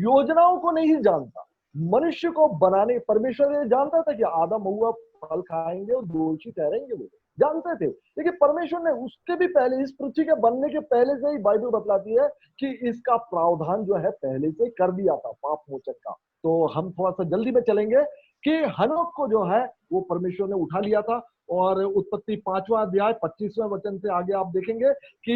Speaker 1: योजनाओं को नहीं जानता। मनुष्य को बनाने, परमेश्वर ये जानता था कि आदम हव्वा फल खाएंगे और दोषी ठहरेंगे, वो जानते थे। लेकिन परमेश्वर ने उसके भी पहले, इस पृथ्वी के बनने के पहले से ही बाइबल बतलाती है कि इसका प्रावधान जो है पहले से कर दिया था, पाप मोचन का। तो हम थोड़ा सा जल्दी में चलेंगे कि हनोक को जो है वो परमेश्वर ने उठा लिया था। और उत्पत्ति 5वां अध्याय 25वें वचन से आगे आप देखेंगे कि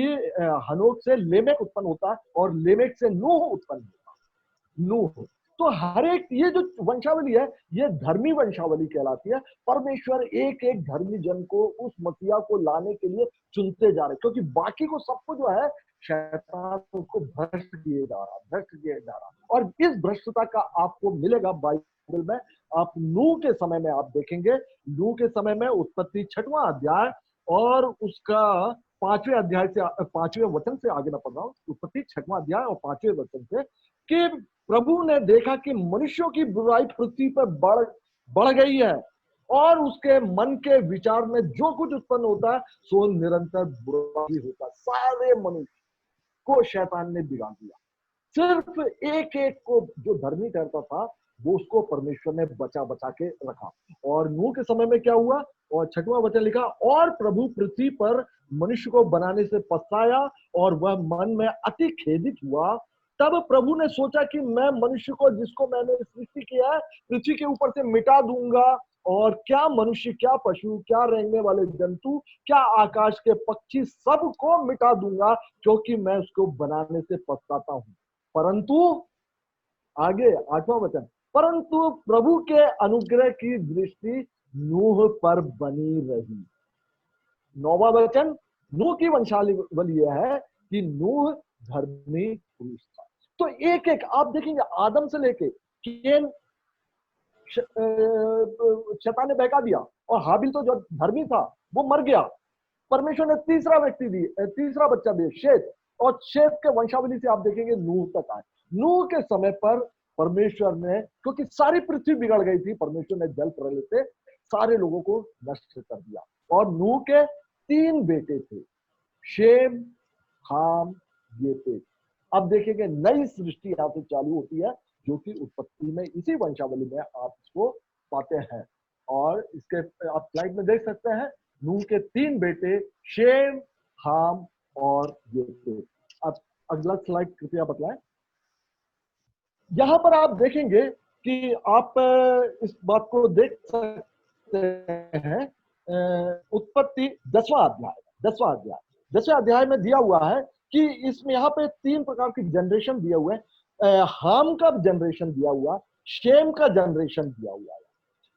Speaker 1: हनोक से लेमेक उत्पन्न होता है और लेमेक से नूह उत्पन्न होता है। नूह, तो हर एक ये जो वंशावली है, ये धर्मी वंशावली कहलाती है। परमेश्वर एक एक धर्मी जन को उस मसीहा को लाने के लिए चुनते जा रहे, क्योंकि बाकी को सबको जो है शैतान को भ्रष्ट किए जा रहा। और इस भ्रष्टता का आपको मिलेगा बाइबल में। आप नूह के समय में आप देखेंगे, नूह के समय में उत्पत्ति 6वां अध्याय और उसका 5वें अध्याय से 5वें वचन से आगे मैं पढ़ रहा हूं। उत्पत्ति 6वां अध्याय और 5वें वचन से कि प्रभु ने देखा कि मनुष्यों की बुराई पृथ्वी पर बढ़ गई है और उसके मन के विचार में जो कुछ उत्पन्न होता है सो निरंतर बुरा ही होता है। सारे मनुष्य को शैतान ने बिगाड़ दिया। सिर्फ एक एक को जो धर्मी ठहरता था, वो उसको परमेश्वर ने बचा बचा के रखा। और नूह के समय में क्या हुआ, और 6वां वचन लिखा, और प्रभु पृथ्वी पर मनुष्य को बनाने से पछताया और वह मन में अति खेदित हुआ। तब प्रभु ने सोचा कि मैं मनुष्य को जिसको मैंने सृष्टि किया है पृथ्वी के ऊपर से मिटा दूंगा, और क्या मनुष्य, क्या पशु, क्या रेंगने वाले जंतु, क्या आकाश के पक्षी, सबको मिटा दूंगा, क्योंकि मैं उसको बनाने से पछताता हूं। परंतु आगे 8वां वचन, परंतु प्रभु के अनुग्रह की दृष्टि नूह पर बनी रही। 9वां वचन, नूह की वंशावली यह है कि नूह धर्मी पुरुष था। तो एक एक आप देखेंगे, आदम से लेके केन, शैतान ने बहका दिया, और हाबिल तो जो धर्मी था वो मर गया। परमेश्वर ने तीसरा व्यक्ति दी, तीसरा बच्चा दिया, शेत, और शेत के वंशावली से आप देखेंगे नूह तक आए। नूह के समय पर परमेश्वर ने, क्योंकि सारी पृथ्वी बिगड़ गई थी, परमेश्वर ने जल प्रलय से सारे लोगों को नष्ट कर दिया। और नूह के 3 बेटे थे, शेम, हाम, येफेत। अब देखेंगे नई सृष्टि यहां से चालू होती है, जो कि उत्पत्ति में इसी वंशावली में आप इसको पाते हैं। और इसके आप स्लाइड में देख सकते हैं, नूह के 3 बेटे, शेम, हाम और येफेत। अब अगला स्लाइड कृपया बताएं। यहां पर आप देखेंगे कि आप इस बात को देख सकते हैं, उत्पत्ति 10वां अध्याय में दिया हुआ है कि इसमें यहाँ पे 3 प्रकार की जनरेशन दिए हुए हैं। हाम का जनरेशन दिया हुआ, शेम का जनरेशन दिया हुआ है।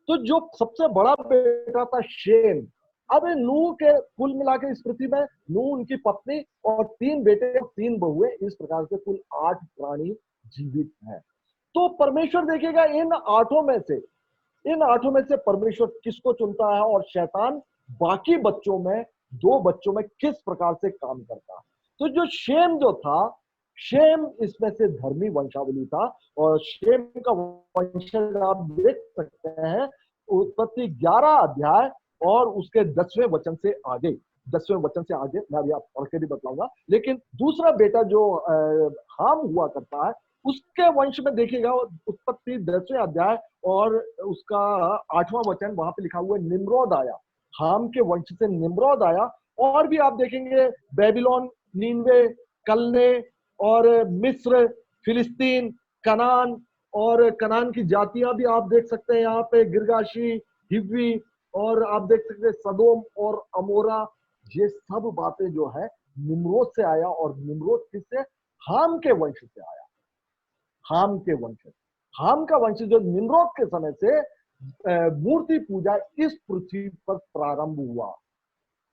Speaker 1: तो जो सबसे बड़ा बेटा था शेम, अब नूह के कुल मिला के इस पृथ्वी में नूह, उनकी पत्नी और 3 बेटे और 3 बहुएं, इस प्रकार से कुल 8 प्राणी जीवित हैं। तो परमेश्वर देखिएगा इन 8 में से परमेश्वर किसको चुनता है, और शैतान बाकी बच्चों में, 2 बच्चों में किस प्रकार से काम करता है। तो जो शेम जो था, शेम इसमें से धर्मी वंशावली था, और शेम का वंशज आप देख सकते हैं उत्पत्ति 11 अध्याय और उसके 10वें वचन से आगे। 10वें वचन से आगे मैं अभी आप पढ़ के भी बतलाऊंगा। लेकिन दूसरा बेटा जो हाम हुआ करता है, उसके वंश में देखिएगा उत्पत्ति 10वें अध्याय और उसका 8वां वचन, वहां पे लिखा हुआ है निम्रोद आया, हाम के वंश से निम्रोद आया। और भी आप देखेंगे बेबीलोन, नीनवे, कलने और मिस्र, फिलिस्तीन, कनान, और कनान की जातियां भी आप देख सकते हैं यहाँ पे, गिरगाशी, हिब्वी, और आप देख सकते हैं सदोम और अमोरा। ये सब बातें जो है निम्रोद से आया, और निम्रोद किससे? हाम के वंश से आया, हाम के वंश। हाम का वंश जो निम्रोद के समय से मूर्ति पूजा इस पृथ्वी पर प्रारंभ हुआ।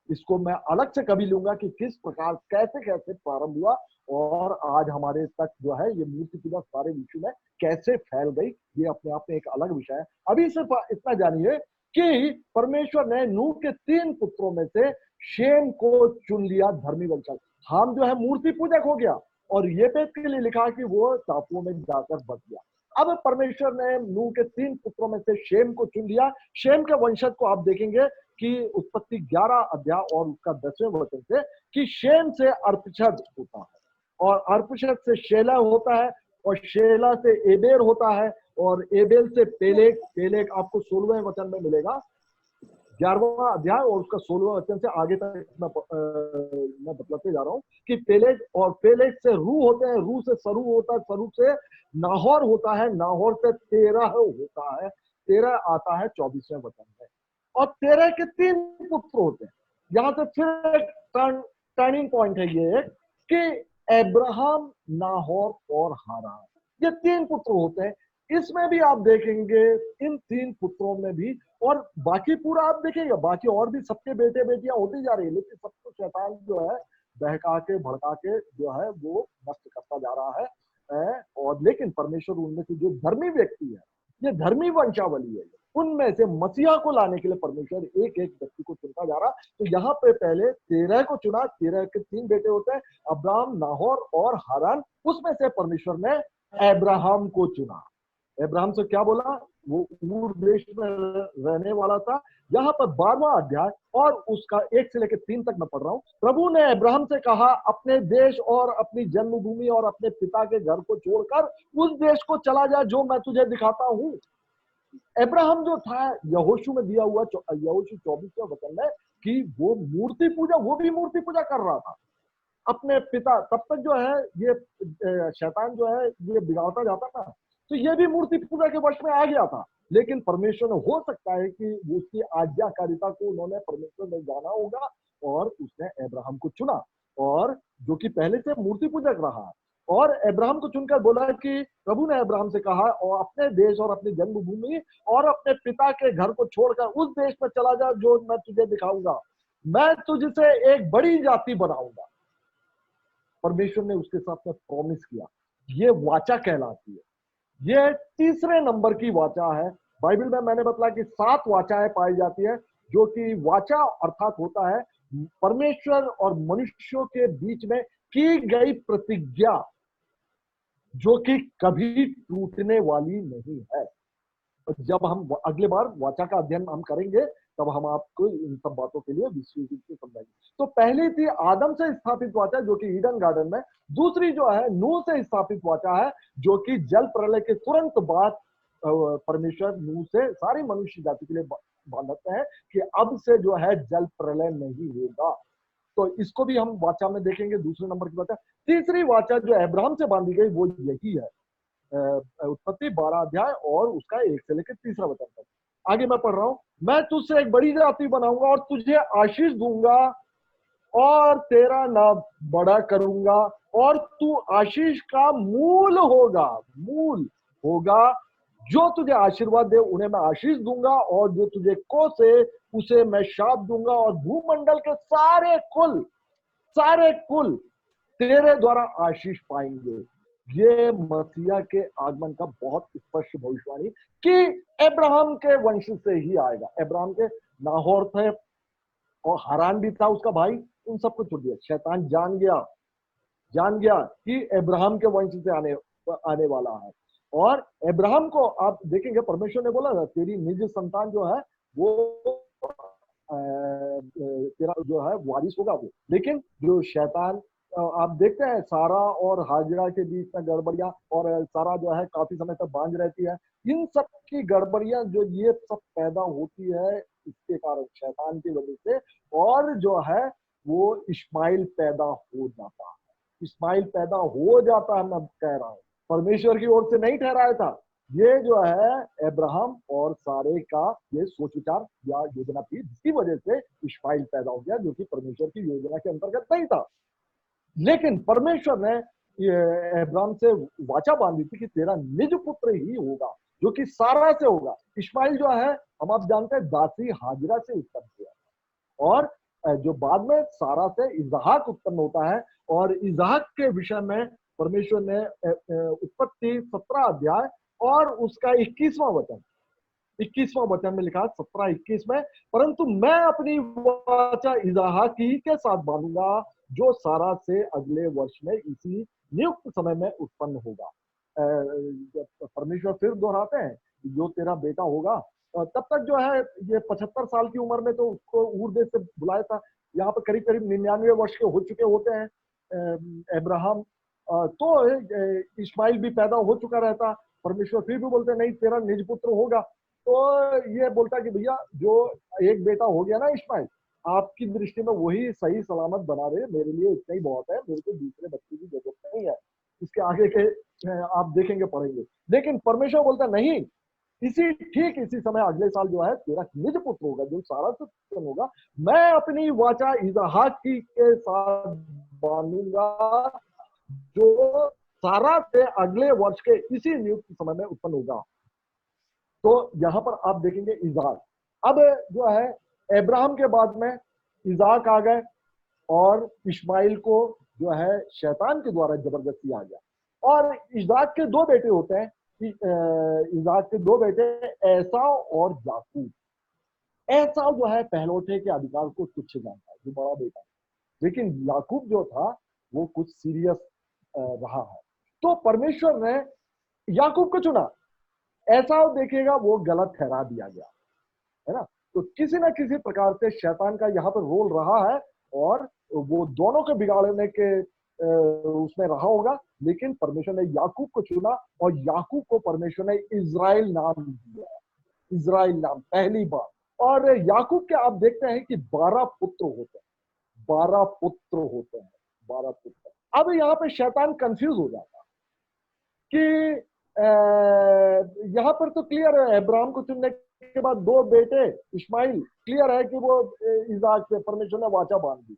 Speaker 1: इसको मैं अलग से कभी लूंगा कि किस प्रकार कैसे कैसे प्रारंभ हुआ और आज हमारे तक जो है ये मूर्ति पूजा सारे विश्व में कैसे फैल गई, ये अपने आप में एक अलग विषय है। अभी सिर्फ इतना जानिए कि परमेश्वर ने नूह के 3 पुत्रों में से शेम को चुन लिया धर्मी वंशज। हाम जो है मूर्ति पूजक हो गया और ये पेट के लिए लिखा कि वो टापुओं में जाकर बच गया। अब परमेश्वर ने नूह के 3 पुत्रों में से शेम को चुन लिया। शेम के वंशज को आप देखेंगे कि उत्पत्ति 11 अध्याय और उसका 10वें वचन से कि शेम से अर्पक्षद होता है और अर्पक्षद से शेला होता है और शेला से एबेर होता है और एबेल से पेलेग। पेलेग आपको 16वें वचन में मिलेगा, 11वां अध्याय और उसका 16वें वचन से आगे तक मैं बतलाते जा रहा हूं कि पेलेग, और पेलेग से रू होते हैं, रू से सरू होता है, सरू से नाहौर होता है, नाहौर से तेरह होता है, तेरह आता है 24वें वचन में। और तेरह के 3 पुत्र होते हैं। यहां से फिर एक टर्निंग पॉइंट है ये कि अब्राहम, नाहौर और हारान, ये 3 पुत्र होते हैं। इसमें भी आप देखेंगे इन 3 पुत्रों में भी, और बाकी पूरा आप देखेंगे बाकी और भी सबके बेटे बेटियां होती जा रही है, लेकिन सबको शैतान जो है बहका के भड़का के जो है वो नष्ट करता जा रहा है। और लेकिन परमेश्वर उनमें से जो धर्मी व्यक्ति है, ये धर्मी वंशावली है, उनमें से मसीहा को लाने के लिए परमेश्वर एक एक व्यक्ति को चुनता जा रहा। तो यहाँ पे पहले 13 को चुना, 13 के 3 बेटे होते हैं, अब्राहम, नाहोर और हारान। उसमें से परमेश्वर ने अब्राहम को चुना। अब्राहम से क्या बोला? वो ऊर देश में रहने वाला था। यहाँ पर 12वां अध्याय और उसका 1 से लेकर 3 तक मैं पढ़ रहा हूँ। प्रभु ने अब्राहम से कहा, अपने देश और अपनी जन्मभूमि और अपने पिता के घर को छोड़कर उस देश को चला जा जो मैं तुझे दिखाता हूँ। अब्राहम जो था यहोशू में दिया हुआ यहोशू 24वें वचन में कि वो मूर्ति पूजा, वो भी मूर्ति पूजा कर रहा था अपने पिता। तब तक जो है ये शैतान जो है ये बिगाड़ता जाता था, तो ये भी मूर्ति पूजा के वश में आ गया था। लेकिन परमेश्वर ने, हो सकता है कि उसकी आज्ञाकारिता को उन्होंने परमेश्वर ने जाना होगा और उसने अब्राहम को चुना, और जो कि पहले से मूर्ति पूजक रहा। और अब्राहम को चुनकर बोला कि प्रभु ने अब्राहम से कहा, और अपने देश और अपनी जन्मभूमि और अपने पिता के घर को छोड़कर उस देश में चला जा जो मैं तुझे दिखाऊंगा, मैं तुझसे एक बड़ी जाति बनाऊंगा। परमेश्वर ने उसके साथ में प्रॉमिस किया। ये वाचा कहलाती है। ये तीसरे नंबर की वाचा है। बाइबल में मैंने बताया कि 7 वाचाएं पाई जाती है, जो कि वाचा अर्थात होता है परमेश्वर और मनुष्यों के बीच में की गई प्रतिज्ञा, जो कि कभी टूटने वाली नहीं है। जब हम अगले बार वाचा का अध्ययन हम करेंगे तब हम आपको इन सब बातों के लिए विस्तृत रूप से समझाएंगे। तो पहली थी आदम से स्थापित वाचा, जो कि ईडन गार्डन में। दूसरी जो है नूह से स्थापित वाचा है, जो कि जल प्रलय के तुरंत बाद परमेश्वर नूह से सारी मनुष्य जाति के लिए बांधते हैं कि अब से जो है जल प्रलय नहीं होगा। तो इसको भी हम वाचा में देखेंगे, दूसरे नंबर की वाचा। तीसरी वाचा जो अब्राहम से बांधी गई वो यही है, उत्पत्ति 12 अध्याय और उसका 1 से लेकर 3 वचन तक। आगे मैं पढ़ रहा हूं, मैं तुझसे एक बड़ी जाति बनाऊंगा और तुझे आशीष दूंगा और तेरा नाम बड़ा करूंगा और तू आशीष का मूल होगा। मूल होगा। जो तुझे आशीर्वाद दे उन्हें मैं आशीष दूंगा और जो तुझे कोसे उसे मैं शाप दूंगा, और भूमंडल के सारे कुल तेरे द्वारा आशीष पाएंगे। ये मसीहा के आगमन का बहुत स्पष्ट भविष्यवाणी कि अब्राहम के वंश से ही आएगा। अब्राहम के नाहोर थे और हारान भी था उसका भाई, उन सबको छोड़ दिया। शैतान जान गया कि अब्राहम के वंश से आने वाला है। और अब्राहम को आप देखेंगे परमेश्वर ने बोला था तेरी निज संतान जो है वो तेरा जो है वारिस होगा वो। लेकिन जो शैतान आप देखते हैं सारा और हाजिरा के बीच में गड़बड़ियां, और सारा जो है काफी समय तक बांझ रहती है। इन सब की गड़बड़ियां जो ये सब पैदा होती है इसके कारण, शैतान की वजह से। और जो है वो इस्माइल पैदा हो जाता है, इस्माइल पैदा हो जाता है। मैं कह रहा हूं परमेश्वर की ओर से नहीं ठहराया था, ये जो है अब्राहम और सारे का ये सोच विचार या योजना थी, जिसकी वजह से इस्माइल पैदा हो गया, जो कि परमेश्वर की योजना के अंतर्गत नहीं था। लेकिन परमेश्वर ने ये अब्राहम से वाचा बांधी थी कि तेरा निज पुत्र ही होगा, जो कि सारा से होगा। इस्माइल जो है हम आप जानते हैं दासी हाजिरा से उत्पन्न हुआ, और जो बाद में सारा से इजहाक उत्पन्न होता है। और इजहाक के विषय में परमेश्वर ने उत्पत्ति 17 अध्याय और उसका 21वां वचन, 21वां वचन में लिखा, 17-21 में, परंतु मैं अपनी वाचा इजहाक ही के साथ बांधूंगा, जो सारा से अगले वर्ष में इसी नियुक्त समय में उत्पन्न होगा। परमेश्वर फिर दोहराते हैं, जो तेरा बेटा होगा। तब तक जो है ये 75 साल की उम्र में तो उसको ऊर देश से बुलाया था। यहाँ पर करीब करीब 99 वर्ष के हो चुके होते हैं अब्राहम। तो इस्माइल भी पैदा हो चुका रहता। परमेश्वर फिर भी बोलते नहीं, तेरा निज पुत्र होगा। तो ये बोलता कि भैया जो एक बेटा हो गया ना इस्माइल, आपकी दृष्टि में वही सही सलामत बना रहे, मेरे लिए इतना ही बहुत है, मेरे को दूसरे बच्चे की जरूरत नहीं है। इसके आगे के आप देखेंगे पढ़ेंगे। लेकिन परमेश्वर बोलता नहीं, ठीक इसी समय अगले साल जो है तेरा निज पुत्र होगा, जो सारा से उत्पन्न होगा। मैं अपनी वाचा इजहाक की के साथ बांधूंगा, जो सारा से अगले वर्ष के इसी नियुक्त समय में उत्पन्न होगा। तो यहां पर आप देखेंगे इजहाक। अब जो है अब्राहम के बाद में इजहाक आ गए, और इस्माइल को जो है शैतान के द्वारा जबरदस्ती आ गया। और इजहाक के दो बेटे होते हैं, इजहाक के दो बेटे एसाव और याकूब। एसाव जो है पहलौठे के अधिकार को तुच्छ जानता है, जो बड़ा बेटा है। लेकिन याकूब जो था वो कुछ सीरियस रहा है। तो परमेश्वर ने याकूब को चुना, एसाव देखेगा वो गलत ठहरा दिया गया, है ना। तो किसी ना किसी प्रकार से शैतान का यहाँ पर रोल रहा है, और वो दोनों के बिगाड़ने के उसमें रहा होगा। लेकिन परमेश्वर ने याकूब को चुना, और याकूब को परमेश्वर ने इजराइल नाम दिया, इजराइल नाम पहली बार। और याकूब के आप देखते हैं कि 12 पुत्र होते हैं, 12 पुत्र होते हैं, 12 पुत्र। अब यहाँ पे शैतान कंफ्यूज हो जाता कि यहाँ पर तो क्लियर है, अब्राहम को चुनने के बाद दो बेटे इस्माइल, क्लियर है कि वो इजाक से परमेश्वर ने वाचा बांध दी।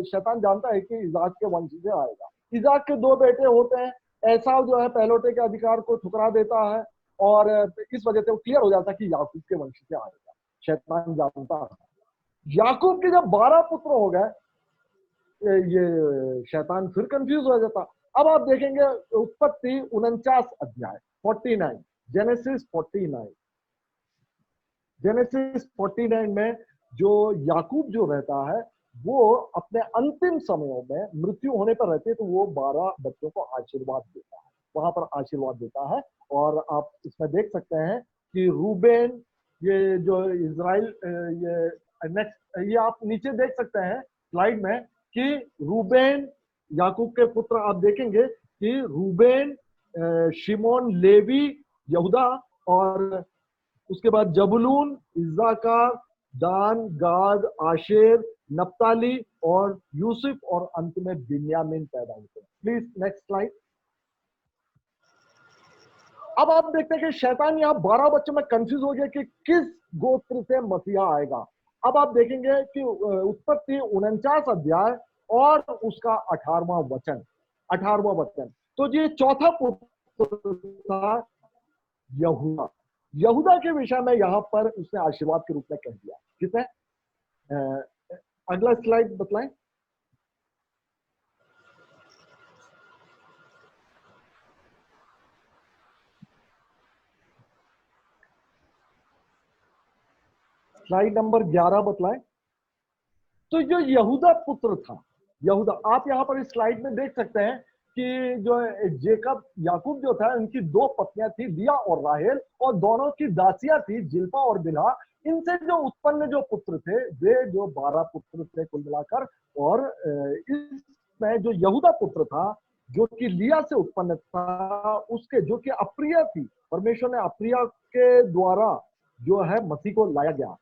Speaker 1: शैतान जानता है कि इजाक के वंश से आएगा। इजाक के दो बेटे होते हैं, एसाव जो है पहलौठे के अधिकार को ठुकरा देता है, और इस वजह से वो क्लियर हो जाता है कि याकूब के वंश से आएगा। शैतान जानता है। याकूब के जब 12 पुत्र हो गए, ये शैतान फिर कंफ्यूज हो जाता। अब आप देखेंगे उत्पत्ति 49 अध्याय 49, जेनेसिस 49, जेनेसिस 49 में जो याकूब जो रहता है, वो अपने अंतिम समयों में मृत्यु होने पर रहते, तो वो 12 बच्चों को आशीर्वाद देता है, वहां पर आशीर्वाद देता है। और आप इसमें देख सकते हैं कि रूबेन, ये जो इजराइल, ये नेक्स्ट, ये आप नीचे देख सकते हैं स्लाइड में कि रूबेन, याकूब के पुत्र आप देखेंगे कि रूबेन, शिमोन, लेवी, यहूदा, और उसके बाद जबुलून, इस्साकार, दान, गाद, आशेर, नप्ताली और यूसुफ, और अंत में बिन्यामीन पैदा होते हैं। Please next slide. अब आप देखते हैं कि शैतान यहाँ 12 बच्चों में कंफ्यूज हो गया कि किस गोत्र से मसीहा आएगा। अब आप देखेंगे कि उत्पत्ति 49 अध्याय और उसका 18वां वचन, 18वां वचन। तो ये चौथा पुत्र था यहूदा। यहूदा के विषय में यहां पर उसने आशीर्वाद के रूप में कह दिया। किसने? अगला स्लाइड बतलाएं। स्लाइड नंबर 11 बतलाएं। तो जो यहूदा पुत्र था, यहूदा, आप यहां पर इस स्लाइड में देख सकते हैं कि जो जेकब, याकूब जो था, उनकी दो पत्नियां थी, लिया और राहेल, और दोनों की दासियां थी जिल्पा और बिल्हा। इनसे जो उत्पन्न जो पुत्र थे, वे जो 12 पुत्र थे कुल मिलाकर। और इस इसमें जो यहूदा पुत्र था, जो कि लिया से उत्पन्न था, उसके जो कि अप्रिय थी, परमेश्वर ने अप्रिया के द्वारा जो है मसीह को लाया गया,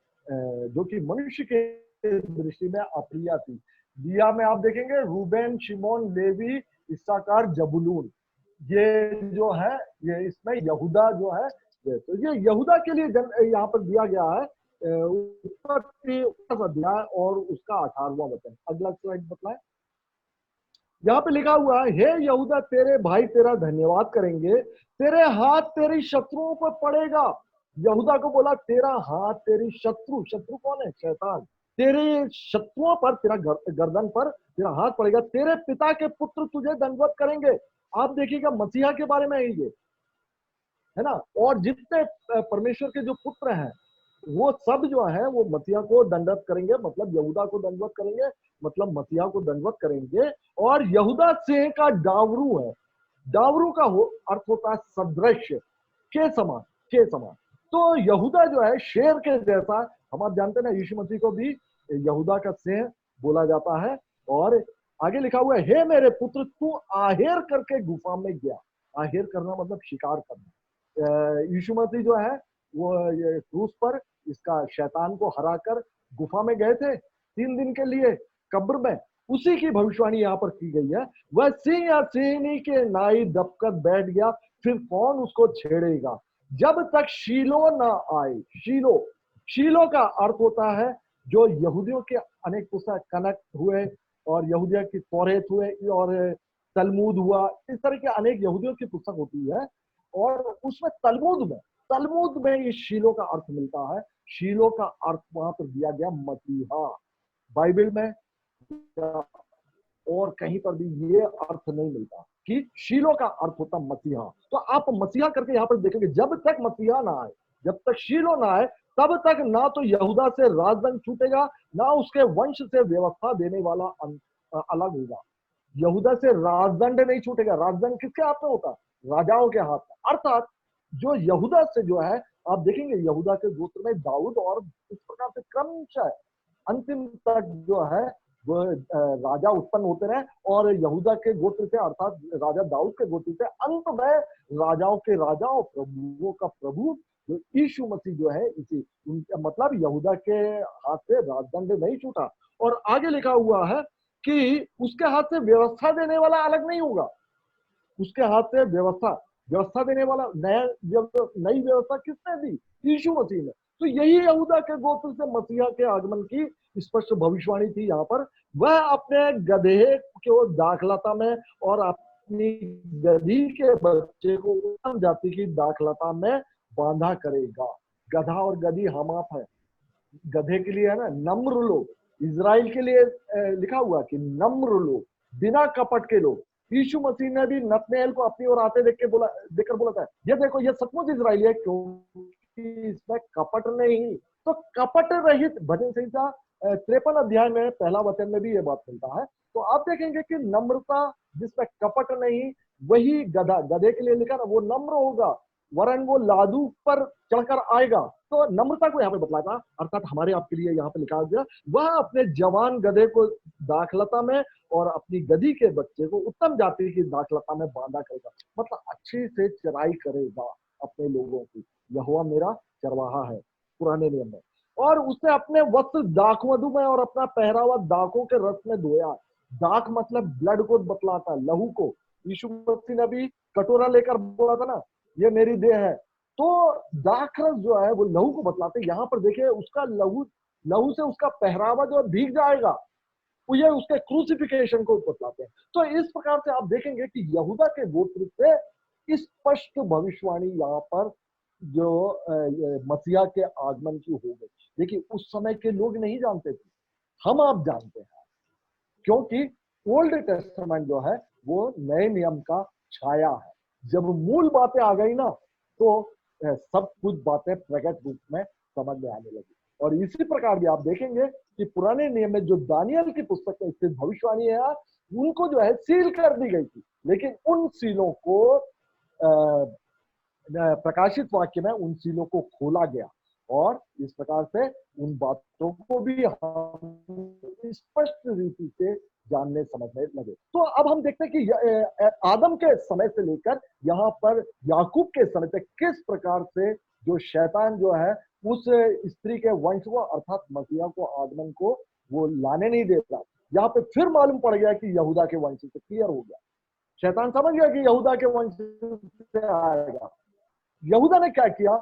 Speaker 1: जो कि मनुष्य के दृष्टि में अप्रिय थी। लिया में आप देखेंगे रूबेन, शिमोन, लेवी, इस्साकार, जबूलून, ये जो है ये इसमें यहूदा जो है, तो ये यहूदा के लिए यहाँ पर दिया गया है। उत्पत्ति अध्याय और उसका 18वां वचन। अगला स्लाइड बताएं। यहाँ पे लिखा हुआ है, हे यहूदा तेरे भाई तेरा धन्यवाद करेंगे, तेरे हाथ तेरी शत्रुओं पर पड़ेगा। यहूदा को बोला तेरा हाथ तेरी शत्रु, शत्रु कौन है? शैतान। तेरे शत्रुओं पर, तेरा गर्दन पर तेरा हाथ पड़ेगा, तेरे पिता के पुत्र तुझे दंडवत करेंगे। आप देखिएगा मसीहा के बारे में है ना। और जितने परमेश्वर के जो पुत्र हैं वो सब जो है वो मसीहा को दंडवत करेंगे, मतलब यहूदा को दंडवत करेंगे, मतलब मसीहा को दंडवत करेंगे। और यहूदा सिंह का डावरू है। डावरू का अर्थ होता है सदृश, के समान, के समान। तो यहूदा जो है शेर के जैसा, हम आप जानते हैं ना, यीशु मसीह को भी यहूदा का सिंह बोला जाता है। और आगे लिखा हुआ है, हे मेरे पुत्र तू आहेर करके गुफा में गया। आहेर करना मतलब शिकार करना। यीशु मसीह जो है वो ये क्रूस पर इसका शैतान को हराकर गुफा में गए थे 3 दिन के लिए कब्र में। उसी की भविष्यवाणी यहाँ पर की गई है। वह सिंह या सिंहनी के नाई दबकर बैठ गया, फिर कौन उसको छेड़ेगा जब तक शीलो ना आए। शीलो, शीलो का अर्थ होता है जो यहूदियों के अनेक पुस्तक कनक हुए और यहूदिया की तौरेत हुए और तलमूद हुआ, इस तरह के अनेक यहूदियों की पुस्तक होती है। और उसमें तलमूद में इस शीलो का अर्थ मिलता है। शीलो का अर्थ वहां पर दिया गया मसीहा। बाइबल में और कहीं पर भी ये अर्थ नहीं मिलता कि शीलो का अर्थ होता मसीहा। तो आप मसीहा करके यहाँ पर देखेंगे, जब तक मसीहा ना आए, जब तक शीलो ना आए, तब तक ना तो यहूदा से राजदंड छूटेगा, ना उसके वंश से व्यवस्था देने वाला अलग होगा। यहूदा से राजदंड नहीं छूटेगा। राजदंड किसके हाथ में होता है? राजाओं के हाथ में। अर्थात जो यहूदा से जो है, आप देखेंगे यहूदा के गोत्र में दाऊद, और इस प्रकार से क्रमशः अंतिम तक जो है वो राजा उत्पन्न होते रहे। और यहूदा के गोत्र से, अर्थात राजा दाऊद के गोत्र से अंत में राजाओं के राजा और प्रभुओं का प्रभु जो यीशु मसीह जो है, इसी मतलब यहूदा के हाथ से राजदंड नहीं छूटा। और आगे लिखा हुआ है कि उसके हाथ से व्यवस्था देने वाला अलग नहीं होगा। उसके हाथ से व्यवस्था देने वाला, नई व्यवस्था किसने दी? यीशु मसीह ने। तो यही यहूदा के गोत्र से मसीहा के आगमन की स्पष्ट भविष्यवाणी थी। यहाँ पर वह अपने गधे को दाखलता में और अपनी गधी के बच्चे को उत्तम जाति की दाखलता में बांधा करेगा। गधा और गधी हम आप है। गधे के लिए है ना नम्र लोग, इजराइल के लिए लिखा हुआ कि नम्र लोग, बिना कपट के लोग। यीशु मसीह ने भी नतनेल को अपनी ओर आते देखकर बोला था, ये देखो ये सचमुच इजराइली है, क्योंकि इसमें कपट नहीं। तो कपट रहित, भजन संहिता 53 अध्याय में पहला वचन में भी ये बात मिलता है। तो आप देखेंगे कि नम्रता जिसमें कपट नहीं, वही गधा, गधे के लिए लिखा ना, वो नम्र होगा, वरन वो लादू पर चढ़कर आएगा। तो नम्रता को यहाँ पे बतलाया था, अर्थात हमारे आपके लिए यहाँ पे लिखा गया, वह अपने जवान गधे को दाखलता में और अपनी गधी के बच्चे को उत्तम जाति की दाखलता में बांधा करेगा, मतलब अच्छी से चराई करेगा अपने लोगों की। यहोवा मेरा चरवाहा है, पुराने नियम में। और उसने अपने वस्त्र दाखमधु में और अपना पहरावा दाखों के रस में धोया। दाख मतलब ब्लड को बतलाता है, लहू को। यीशु मसीह ने भी कटोरा लेकर बोला था ना, ये मेरी देह है। तो दाखरस जो है वो लहू को बतलाते। यहाँ पर देखिए उसका लहू से उसका पहरावा जो भीग जाएगा, वो ये उसके क्रूसिफिकेशन को बतलाते हैं। तो इस प्रकार से आप देखेंगे कि यहूदा के गोत्र से स्पष्ट भविष्यवाणी यहाँ पर जो मसीहा के आगमन की हो गई। देखिए उस समय के लोग नहीं जानते थे, हम आप जानते हैं, क्योंकि ओल्ड टेस्टामेंट जो है वो नए नियम का छाया है। जब मूल बातें आ गई ना, तो सब कुछ बातें प्रकट रूप में समझ में आने लगी। और इसी प्रकार भी आप देखेंगे कि पुराने नियम में जो दानियल की पुस्तक में स्थित भविष्यवाणी है, उनको जो है सील कर दी गई थी, लेकिन उन सीलों को प्रकाशित वाक्य में उन सीलों को खोला गया। और इस प्रकार से उन बातों को भी हम स्पष्ट रीति से जानने समझने लगे। तो अब हम देखते हैं कि आदम के समय से लेकर यहाँ पर याकूब के समय तक किस प्रकार से जो शैतान जो है उस स्त्री के वंश को अर्थात मसीहा को, आगमन को वो लाने नहीं देता। यहाँ पे फिर मालूम पड़ गया कि यहूदा के वंश से, क्लियर हो गया, शैतान समझ गया कि यहूदा के वंश से आएगा। यहूदा ने क्या किया,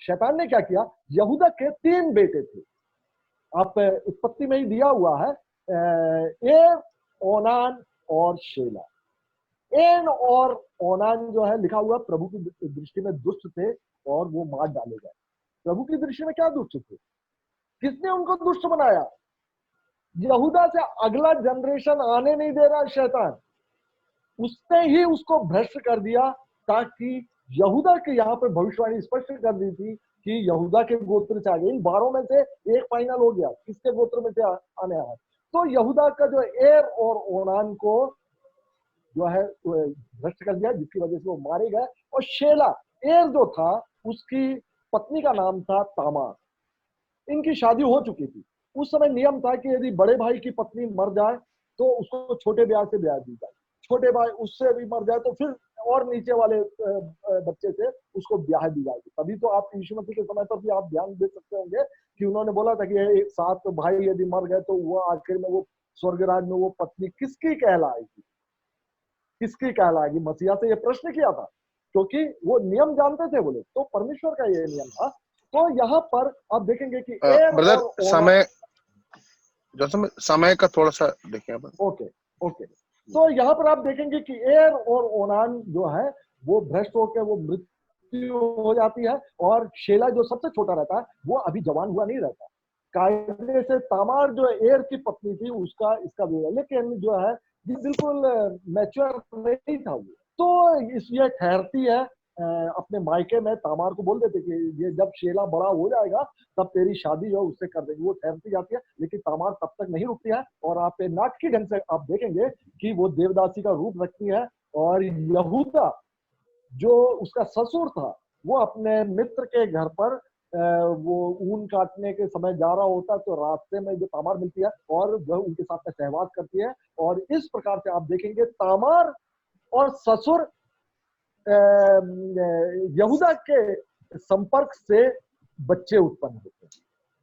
Speaker 1: शैतान ने क्या किया, यहूदा के 3 बेटे थे, आप उत्पत्ति में ही दिया हुआ है, एर, ओनान और शेला। एन और ओनान जो है लिखा हुआ प्रभु की दृष्टि में दुष्ट थे और वो मार डाले गए। प्रभु की दृष्टि में क्या दुष्ट थे, किसने उनको दुष्ट बनाया? यहूदा से अगला जनरेशन आने नहीं दे रहा शैतान, उसने ही उसको भ्रष्ट कर दिया, ताकि यहूदा के यहाँ पे भविष्यवाणी स्पष्ट कर दी थी कि यहूदा के गोत्र से आगे, इन 12 में से एक फाइनल हो गया, किसके गोत्र में से आने आया। तो यहूदा का जो एर और ओनान को जो है भ्रष्ट कर दिया, जिसकी वजह से वो मारे गए। और शेला, एर जो था उसकी पत्नी का नाम था तामार, इनकी शादी हो चुकी थी। उस समय नियम था कि यदि बड़े भाई की पत्नी मर जाए तो उसको छोटे ब्याह से ब्याह दी जाए, छोटे भाई उससे भी मर जाए तो फिर और नीचे वाले बच्चे से उसको ब्याह दी जाएगी। तभी तो आप यीशु मसीह के समय पर भी आप ध्यान दे सकते होंगे कि उन्होंने बोला था कि 7 भाई यदि मर गए तो वो आखिर में वो स्वर्गराज में वो पत्नी किसकी कहलाएगी, किसकी कहलाएगी? मसीहा से ये प्रश्न किया था, क्योंकि वो नियम जानते थे बोले, तो परमेश्वर का ये नियम था। तो यहाँ पर आप देखेंगे कि
Speaker 3: ब्रदर समय का थोड़ा सा देखें।
Speaker 1: ओके। तो यहाँ पर आप देखेंगे कि एर और ओनान जो है वो भ्रष्ट होकर वो मृत्यु हो जाती है, और शेला जो सबसे छोटा रहता है वो अभी जवान हुआ नहीं रहता। कायदे से तामार जो एर की पत्नी थी उसका इसका विवाह, लेकिन जो है ये बिल्कुल मैच्योर नहीं था वो। तो ये ठहरती है अपने मायके में, तामार को बोल देते कि ये जब शेला बड़ा हो जाएगा तब तेरी शादी जो उससे कर देंगे। वो ठहरती जाती है, लेकिन तामार तब तक नहीं रुकती है, और आप नाटकीय ढंग से आप देखेंगे कि वो देवदासी का रूप रखती है। और यहूदा जो उसका ससुर था वो अपने मित्र के घर पर वो ऊन काटने के समय जा रहा होता, तो रास्ते में जो तामार मिलती है और वह उनके साथ में सहवास करती है। और इस प्रकार से आप देखेंगे तामार और ससुर यहूदा के संपर्क से बच्चे उत्पन्न होते हैं।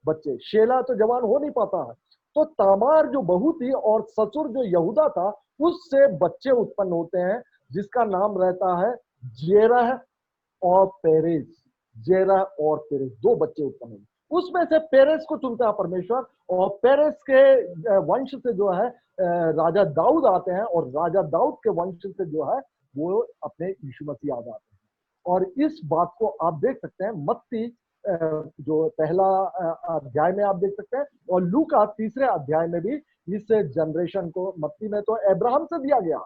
Speaker 1: बच्चे, शेला तो जवान हो नहीं पाता है, तो तामार जो बहू थी और ससुर जो यहूदा था उससे बच्चे उत्पन्न होते हैं, जिसका नाम रहता है जेरह और पेरेस। जेरह और पेरेस 2 बच्चे उत्पन्न होते, उसमें से पेरेस को चुनता है परमेश्वर, और पेरेस के वंश से जो है राजा दाऊद आते हैं, और राजा दाऊद के वंश से जो है वो अपने यीशु मसीह आ जाते हैं। और इस बात को आप देख सकते हैं मत्ती जो पहला अध्याय में आप देख सकते हैं, और लूका 3रे अध्याय में भी इस जनरेशन को, मत्ती में तो अब्राहम से दिया गया,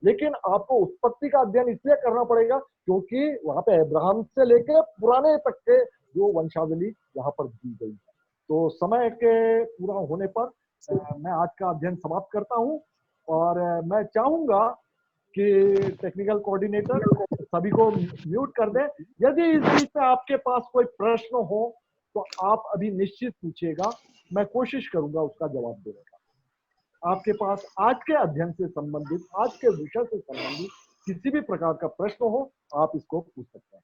Speaker 1: लेकिन आपको उत्पत्ति का अध्ययन इसलिए करना पड़ेगा क्योंकि वहां पे अब्राहम से लेकर पुराने तक के जो वंशावली यहाँ पर दी गई है। तो समय के पूरा होने पर मैं आज का अध्ययन समाप्त करता हूँ, और मैं चाहूंगा कि टेक्निकल कोऑर्डिनेटर सभी को म्यूट कर दें। यदि इस बीच में आपके पास कोई प्रश्न हो तो आप अभी निश्चित पूछिएगा, मैं कोशिश करूंगा उसका जवाब देने का। आपके पास आज के अध्ययन से संबंधित, आज के विषय से संबंधित किसी भी प्रकार का प्रश्न हो, आप इसको पूछ सकते हैं।